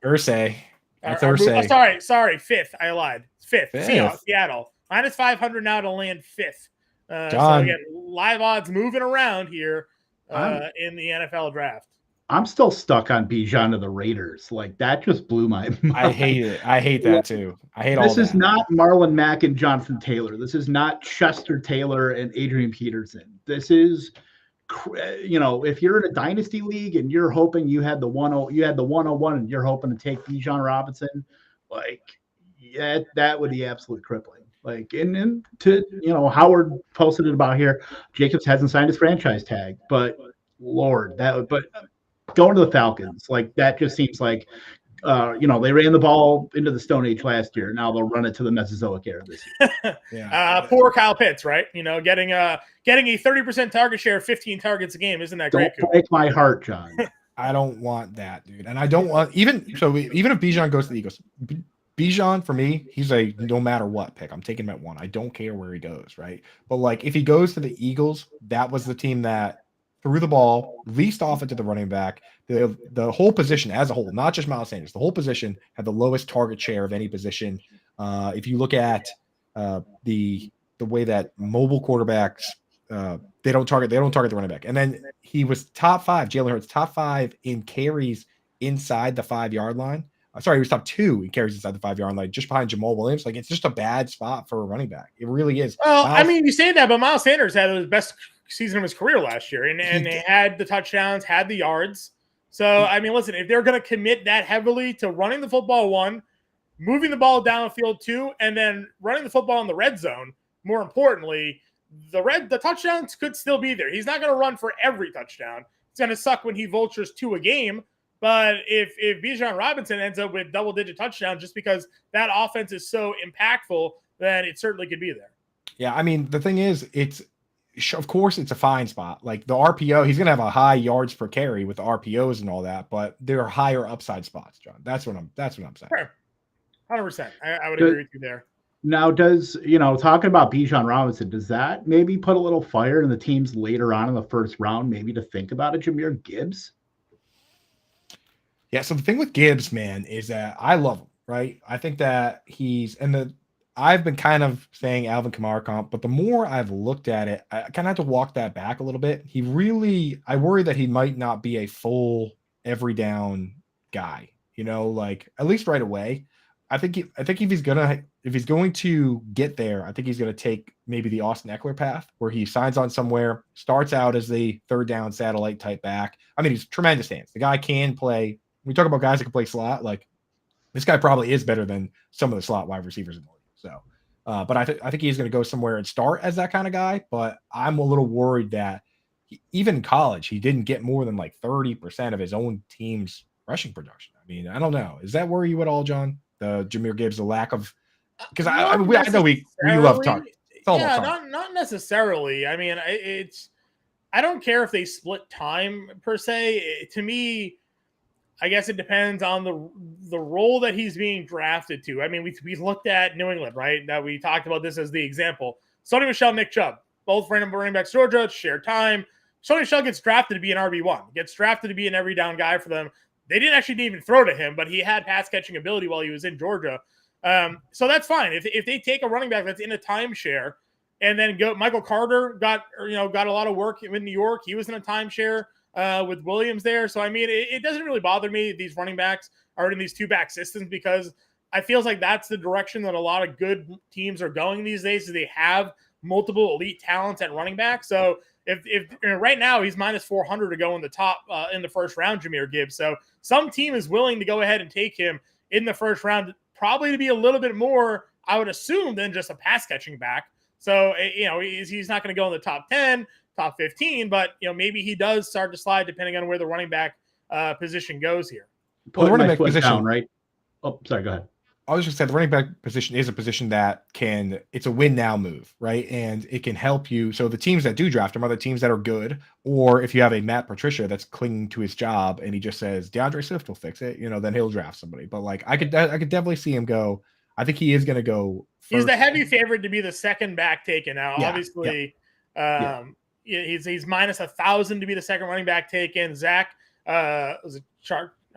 Ursay. That's Ursay. Sorry, fifth. I lied. Fifth. Seattle minus 500 now to land fifth. So again, live odds moving around here in the NFL draft. I'm still stuck on Bijan to the Raiders. Like, that just blew my mind. I hate it. I hate that too. I hate all that. This is not Marlon Mack and Jonathan Taylor. This is not Chester Taylor and Adrian Peterson. This is, if you're in a dynasty league and you're hoping you had the 101 and you're hoping to take Bijan Robinson, that would be absolutely crippling. Like, and to, Howard posted it about here. Jacobs hasn't signed his franchise tag, but Lord, going to the Falcons, like, that just seems like, they ran the ball into the Stone Age last year. Now they'll run it to the Mesozoic era this year. Poor Kyle Pitts, right? Getting a 30% target share, 15 targets a game. Isn't that great? Don't break my heart, John. I don't want that, dude. And I don't want, even if Bijan goes to the Eagles, Bijan, for me, he's a no matter what pick. I'm taking him at 1. I don't care where he goes, right? But, like, if he goes to the Eagles, that was the team that threw the ball least often to the running back. The whole position as a whole, not just Miles Sanders, the whole position had the lowest target share of any position. If you look at the way that mobile quarterbacks, they don't target the running back. And then he was top 5, Jalen Hurts, top 5 in carries inside the 5-yard line. Sorry, he was top 2 in carries inside the 5-yard line, just behind Jamal Williams. Like, it's just a bad spot for a running back. It really is. Well, you say that, but Miles Sanders had his best season of his career last year, and they had the touchdowns, had the yards. So, listen, if they're going to commit that heavily to running the football 1, moving the ball downfield 2, and then running the football in the red zone, more importantly, the touchdowns could still be there. He's not going to run for every touchdown. It's going to suck when he vultures 2 a game. But if Bijan Robinson ends up with double-digit touchdowns just because that offense is so impactful, then it certainly could be there. Yeah, the thing is, of course, it's a fine spot. Like, the RPO, he's going to have a high yards per carry with the RPOs and all that, but there are higher upside spots, John. That's what I'm saying. Sure. 100%. I would agree with you there. Now, talking about Bijan Robinson, does that maybe put a little fire in the teams later on in the first round, maybe to think about a Jahmyr Gibbs? Yeah, so the thing with Gibbs, man, is that I love him, right? I think that I've been kind of saying Alvin Kamara comp, but the more I've looked at it, I kind of have to walk that back a little bit. I worry that he might not be a full every down guy, at least right away. I think if he's going to get there, I think he's going to take maybe the Austin Eckler path, where he signs on somewhere, starts out as the third down satellite type back. He's tremendous hands. The guy can play. We talk about guys that can play slot. Like, this guy probably is better than some of the slot wide receivers in the league. So, but I think he's going to go somewhere and start as that kind of guy. But I'm a little worried that even in college, he didn't get more than like 30% of his own team's rushing production. I don't know. Is that worry you at all, John? The Jahmyr Gibbs, the lack of, because I know we love targets. Not necessarily. I don't care if they split time per se. To me, I guess it depends on the role that he's being drafted to. We looked at New England, right? That we talked about this as the example. Sony Michel, Nick Chubb, both running backs, Georgia, share time. Sony Michel gets drafted to be an RB1, gets drafted to be an every down guy for them. They didn't even throw to him, but he had pass catching ability while he was in Georgia. So that's fine. If they take a running back that's in a timeshare and then go, Michael Carter got a lot of work in New York. He was in a timeshare with Williams there. So, I mean, it doesn't really bother me these running backs are in these two-back systems because I feels like that's the direction that a lot of good teams are going these days is they have multiple elite talents at running back. So if right now he's minus 400 to go in the top in the first round, Jahmyr Gibbs. So some team is willing to go ahead and take him in the first round, probably to be a little bit more, I would assume, than just a pass catching back. So, he's not going to go in the top 10, top 15, but, maybe he does start to slide depending on where the running back position goes here. Well, the running back position, down, right? Oh, sorry, go ahead. I was just saying the running back position is a position that it's a win now move, right? And it can help you. So the teams that do draft him are the teams that are good, or if you have a Matt Patricia that's clinging to his job and he just says DeAndre Swift will fix it, then he'll draft somebody. But like I could definitely see him go. I think he is going to go first. He's the heavy favorite to be the second back taken. Now, obviously, he's minus 1,000 to be the second running back taken. Zach was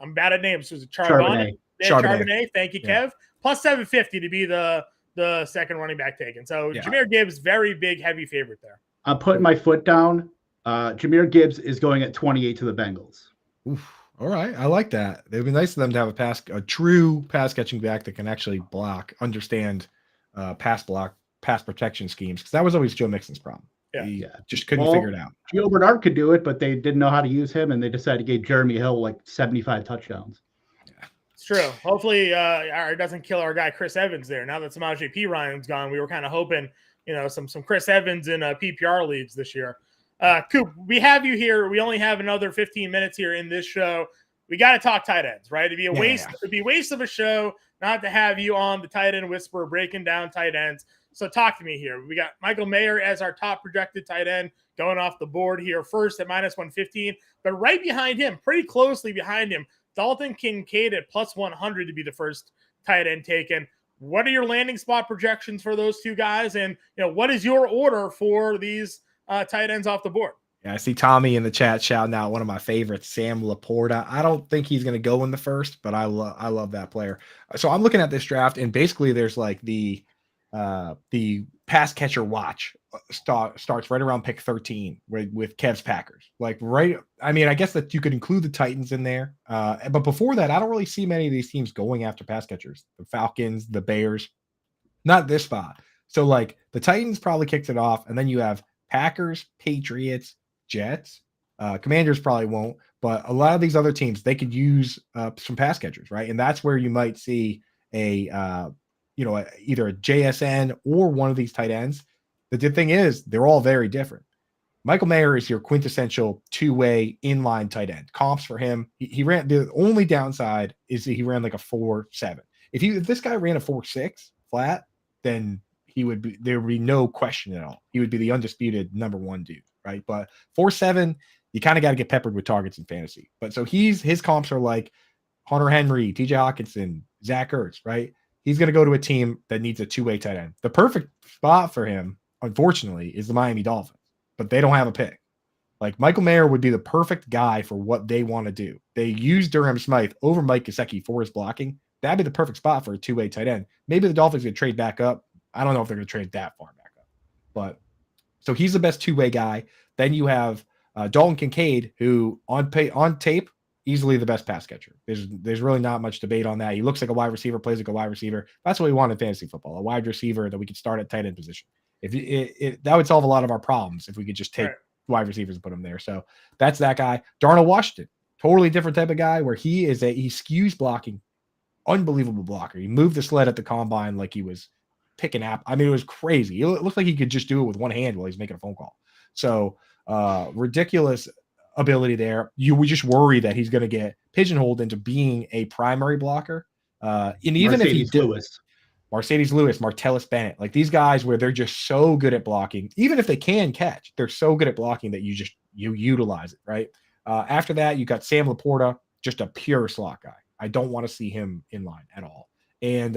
I'm bad at names. Was it Charbonnet? Charbonnet. Thank you, Kev. Plus 750 to be the second running back taken. So Jahmyr Gibbs, very big, heavy favorite there. I'm putting my foot down. Jahmyr Gibbs is going at 28 to the Bengals. Oof. All right. I like that. It would be nice for them to have a true pass catching back that can actually understand pass protection schemes. Because that was always Joe Mixon's problem. He just couldn't figure it out. Gio Bernard could do it, but they didn't know how to use him, and they decided to give Jeremy Hill like 75 touchdowns. It's true. Hopefully, it doesn't kill our guy Chris Evans there. Now that Samaje Perine gone, we were kind of hoping, some Chris Evans in PPR leagues this year. Coop, we have you here. We only have another 15 minutes here in this show. We got to talk tight ends, right? It'd be a waste. It'd be a waste of a show not to have you on the Tight End Whisperer breaking down tight ends. So talk to me here. We got Michael Mayer as our top projected tight end going off the board here first at minus 115, but right behind him, pretty closely behind him, Dalton Kincaid at plus 100 to be the first tight end taken. What are your landing spot projections for those two guys? And, what is your order for these tight ends off the board? Yeah, I see Tommy in the chat shouting out one of my favorites, Sam Laporta. I don't think he's going to go in the first, but I love that player. So I'm looking at this draft, and basically there's like the pass catcher watch starts right around pick 13 with Kev's Packers. I guess that you could include the Titans in there. But before that, I don't really see many of these teams going after pass catchers. The Falcons, the Bears, not this spot. So like the Titans probably kicked it off, and then you have Packers, Patriots, Jets. Commanders probably won't, but a lot of these other teams, they could use some pass catchers, right? And that's where you might see either a JSN or one of these tight ends. The good thing is they're all very different. Michael Mayer is your quintessential two-way inline tight end. Comps for him, he ran, the only downside is that he ran like a 4.7. If this guy ran a 4.6 flat, then there would be no question at all. He would be the undisputed number one dude, right? But 4.7, you kind of got to get peppered with targets in fantasy. But so his comps are like Hunter Henry, TJ Hawkinson, Zach Ertz, right? He's going to go to a team that needs a two-way tight end. The perfect spot for him, unfortunately, is the Miami Dolphins, but they don't have a pick. Like Michael Mayer would be the perfect guy for what they want to do. They use Durham Smythe over Mike Gesicki for his blocking. That'd be the perfect spot for a two-way tight end. Maybe the Dolphins could trade back up. I don't know if they're going to trade that far back up. But so he's the best two-way guy. Then you have Dalton Kincaid, who on tape, easily the best pass catcher. There's really not much debate on that. He looks like a wide receiver, plays like a wide receiver. That's what we want in fantasy football, a wide receiver that we could start at tight end position. That would solve a lot of our problems if we could just take wide receivers and put them there. So that's that guy. Darnell Washington, totally different type of guy where he skews blocking, unbelievable blocker. He moved the sled at the combine like he was picking up. I mean, it was crazy. It looked like he could just do it with one hand while he's making a phone call. So ridiculous ability there. We just worry that he's going to get pigeonholed into being a primary blocker. And even if he did, Mercedes Lewis, Martellus Bennett, like these guys where they're just so good at blocking, even if they can catch, they're so good at blocking that you utilize it, right? After that, you got Sam Laporta, just a pure slot guy. I don't want to see him in line at all. And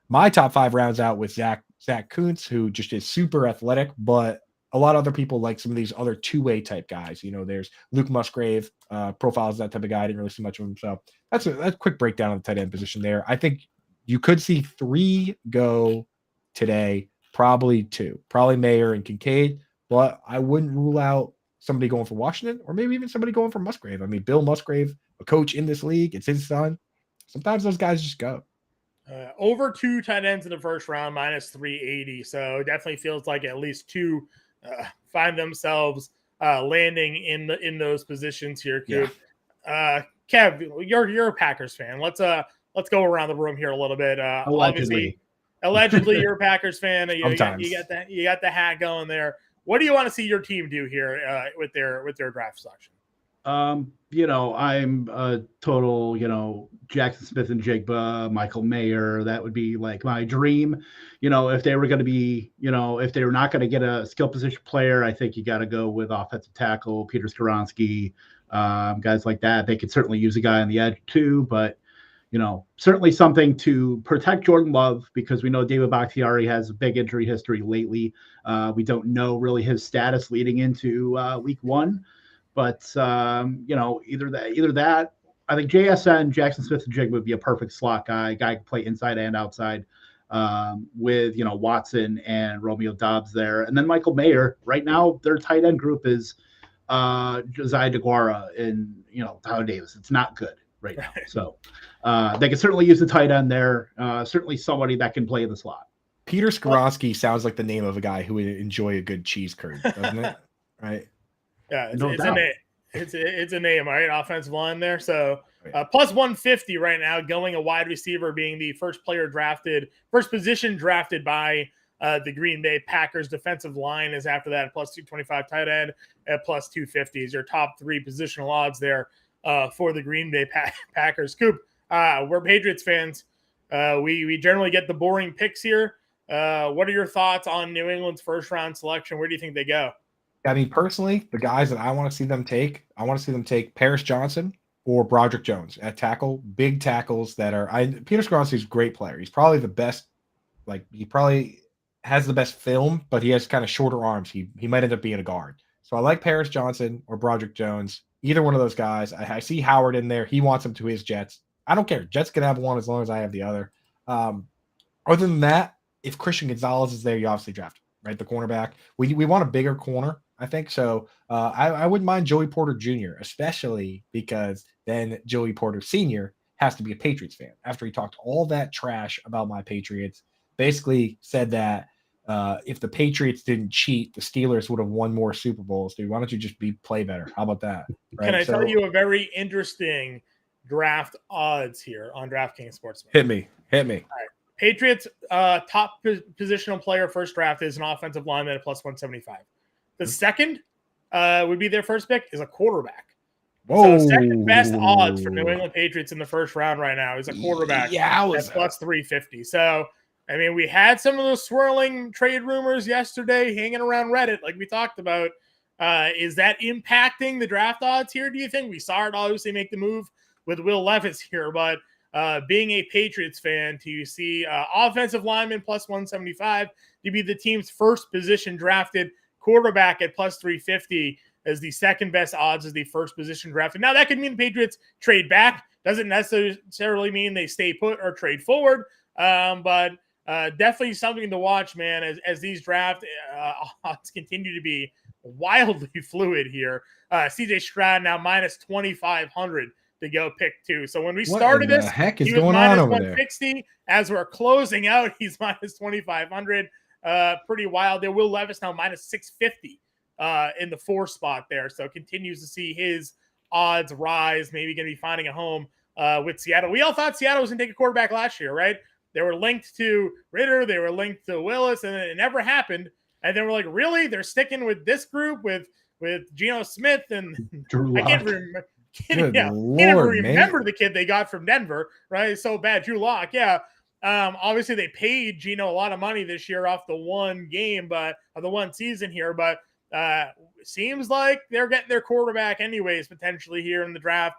my top 5 rounds out with Zach Kuntz, who just is super athletic, but a lot of other people like some of these other two-way type guys. There's Luke Musgrave, profiles that type of guy. I didn't really see much of him. So that's a quick breakdown of the tight end position there. I think You could see 3 go today, probably 2, probably Mayer and Kincaid, but I wouldn't rule out somebody going for Washington or maybe even somebody going for Musgrave. I mean, Bill Musgrave, a coach in this league, it's his son. Sometimes those guys just go. Over 2 tight ends in the first round, minus 380. So it definitely feels like at least 2 find themselves landing in those positions here, Coop. Yeah. Kev, you're a Packers fan. Let's go around the room here a little bit. Allegedly you're a Packers fan. You got the hat going there. What do you want to see your team do here with their draft selection? I'm a total, Jackson Smith and Jigba, Michael Mayer. That would be like my dream. If they were going to be, if they were not going to get a skill position player, I think you got to go with offensive tackle, Peter Skoronski, guys like that. They could certainly use a guy on the edge too, but certainly something to protect Jordan Love, because we know David Bakhtiari has a big injury history lately. We don't know really his status leading into week 1. But either that. I think JSN, Jackson Smith and Jig would be a perfect slot guy. Guy can play inside and outside with Watson and Romeo Doubs there, and then Michael Mayer. Right now, their tight end group is Josiah DeGuara and Tyler Davis. It's not good right now, so they can certainly use the tight end there. Certainly somebody that can play in the slot. Peter Skoronski sounds like the name of a guy who would enjoy a good cheese curd, doesn't it? Right. Yeah, it's a name, right? Offensive line there. So plus 150 right now, going a wide receiver, being the first position drafted by the Green Bay Packers. Defensive line is after that, plus 225. Tight end at plus 250 is your top 3 positional odds there for the Green Bay Packers. Coop, we're Patriots fans. We generally get the boring picks here. What are your thoughts on New England's first round selection? Where do you think they go? I mean, personally, the guys that I want to see them take, Paris Johnson or Broderick Jones at tackle, big tackles that are Peter Skoronski is a great player. He's probably the best, he probably has the best film, but he has kind of shorter arms. He might end up being a guard. So I like Paris Johnson or Broderick Jones, either one of those guys. I see Howard in there. He wants him to his Jets. I don't care. Jets can have one as long as I have the other. Other than that, if Christian Gonzalez is there, you obviously draft him, right? The cornerback. We want a bigger corner, I think. So I wouldn't mind Joey Porter Jr., especially because then Joey Porter Sr. has to be a Patriots fan. After he talked all that trash about my Patriots, basically said that if the Patriots didn't cheat, the Steelers would have won more Super Bowls. Dude, why don't you just play better? How about that? Right? Can I tell you a very interesting draft odds here on DraftKings Sportsbook? Hit me. All right. Patriots top positional player first draft is an offensive lineman at plus 175. The second would be their first pick is a quarterback. Whoa. So second best odds for New England Patriots in the first round right now is a quarterback at plus 350. So, I mean, we had some of those swirling trade rumors yesterday hanging around Reddit like we talked about. Is that impacting the draft odds here, do you think? We saw it obviously make the move with Will Levis here, but being a Patriots fan, to see offensive lineman plus 175 to be the team's first position drafted quarterback at plus 350 as the second best odds as the first position drafted. Now, that could mean the Patriots trade back. Doesn't necessarily mean they stay put or trade forward, but definitely something to watch, man, as these draft odds continue to be wildly fluid here. CJ Stroud now minus 2,500 to go pick 2. So when we started this, heck is he was going minus on over 160. There? As we're closing out, he's minus 2,500. Pretty wild there. Will Levis now minus 650 in the 4 spot there. So continues to see his odds rise. Maybe going to be finding a home with Seattle. We all thought Seattle was going to take a quarterback last year, right? They were linked to Ritter. They were linked to Willis, and it never happened. And then we're like, really? They're sticking with this group with Geno Smith and Drew Lock. I can't remember the kid they got from Denver, right? It's so bad. Drew Lock, yeah. Obviously, they paid Geno a lot of money this year off the one game, but the one season here. But seems like they're getting their quarterback anyways, potentially here in the draft.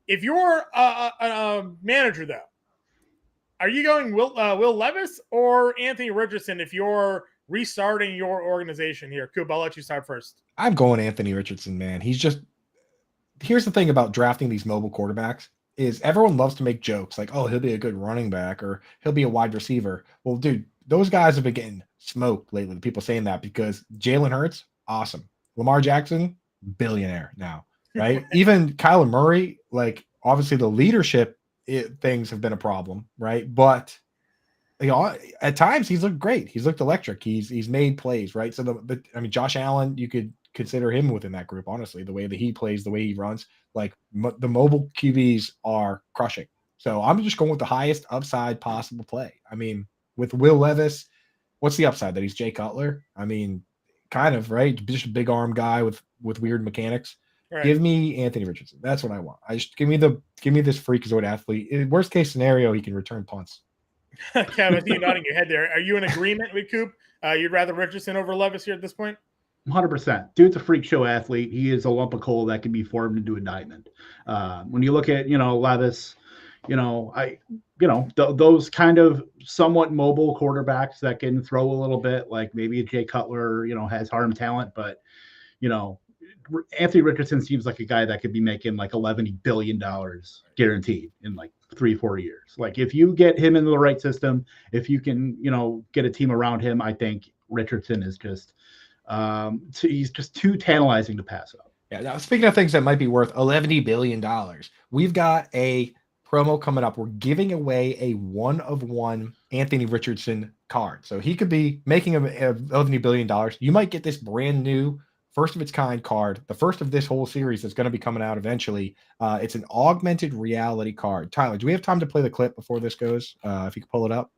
If you're a manager, though, are you going Will Levis or Anthony Richardson if you're restarting your organization here? Coop, I'll let you start first. I'm going Anthony Richardson, man. Here's the thing about drafting these mobile quarterbacks is everyone loves to make jokes like, oh, he'll be a good running back or he'll be a wide receiver. Well, dude, those guys have been getting smoked lately. The people saying that because Jalen Hurts, awesome. Lamar Jackson, billionaire now, right? Even Kyler Murray, like obviously the leadership things have been a problem, right? But at times he's looked great. He's looked electric. He's made plays, right? So I mean, Josh Allen, you could consider him within that group, honestly, the way that he plays, the way he runs, like the mobile QBs are crushing. So I'm just going with the highest upside possible play. I mean, with Will Levis, what's the upside that he's Jay Cutler? I mean, kind of, right? Just a big arm guy with weird mechanics. Right. Give me Anthony Richardson. That's what I want. I just give me this freakazoid athlete. In worst case scenario, he can return punts. Kevin, I see you nodding your head there. Are you in agreement with Coop? You'd rather Richardson over Levis here at this point? 100%. Dude's a freak show athlete. He is a lump of coal that can be formed into a diamond. When you look at, Levis, those kind of somewhat mobile quarterbacks that can throw a little bit, like maybe Jay Cutler, has arm talent, but, Anthony Richardson seems like a guy that could be making like $11 billion guaranteed in like 3-4 years. Like if you get him into the right system, if you can, get a team around him, I think Richardson is just, he's just too tantalizing to pass up. Yeah. Now, speaking of things that might be worth $11 billion, we've got a promo coming up. We're giving away a 1-of-1 Anthony Richardson card. So he could be making a $11 billion. You might get this brand new first of its kind card, the first of this whole series that's going to be coming out eventually. It's an augmented reality card. Tyler, do we have time to play the clip before this goes? If you could pull it up.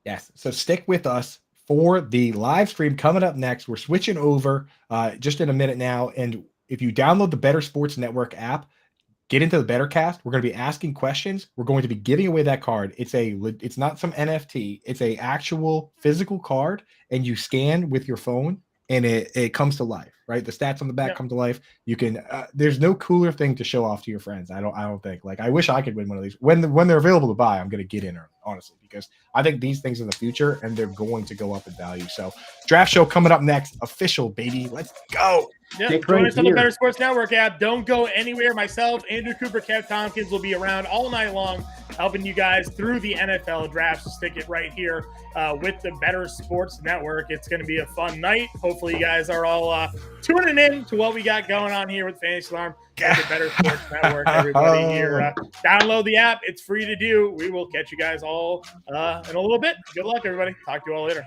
Yes. So stick with us for the live stream coming up next. We're switching over just in a minute now. And if you download the Bettor Sports Network app, get into the BettorCast. We're going to be asking questions. We're going to be giving away that card. It's not some NFT. It's a actual physical card, and you scan with your phone, and it comes to life, right? The stats on the back come to life. You can. There's no cooler thing to show off to your friends. I don't think. Like I wish I could win one of these. When they're available to buy, I'm going to get in early, honestly, because I think these things in the future, and they're going to go up in value. So draft show coming up next. Official, baby. Let's go. Yeah, join us on the Bettor Sports Network app. Don't go anywhere. Myself, Andrew Cooper, Kev Tompkins will be around all night long helping you guys through the NFL draft. So stick it right here with the Bettor Sports Network. It's going to be a fun night. Hopefully you guys are all tuning in to what we got going on here with Fantasy Alarm and the Bettor Sports Network. Everybody here, download the app. It's free to do. We will catch you guys all in a little bit. Good luck, everybody. Talk to you all later.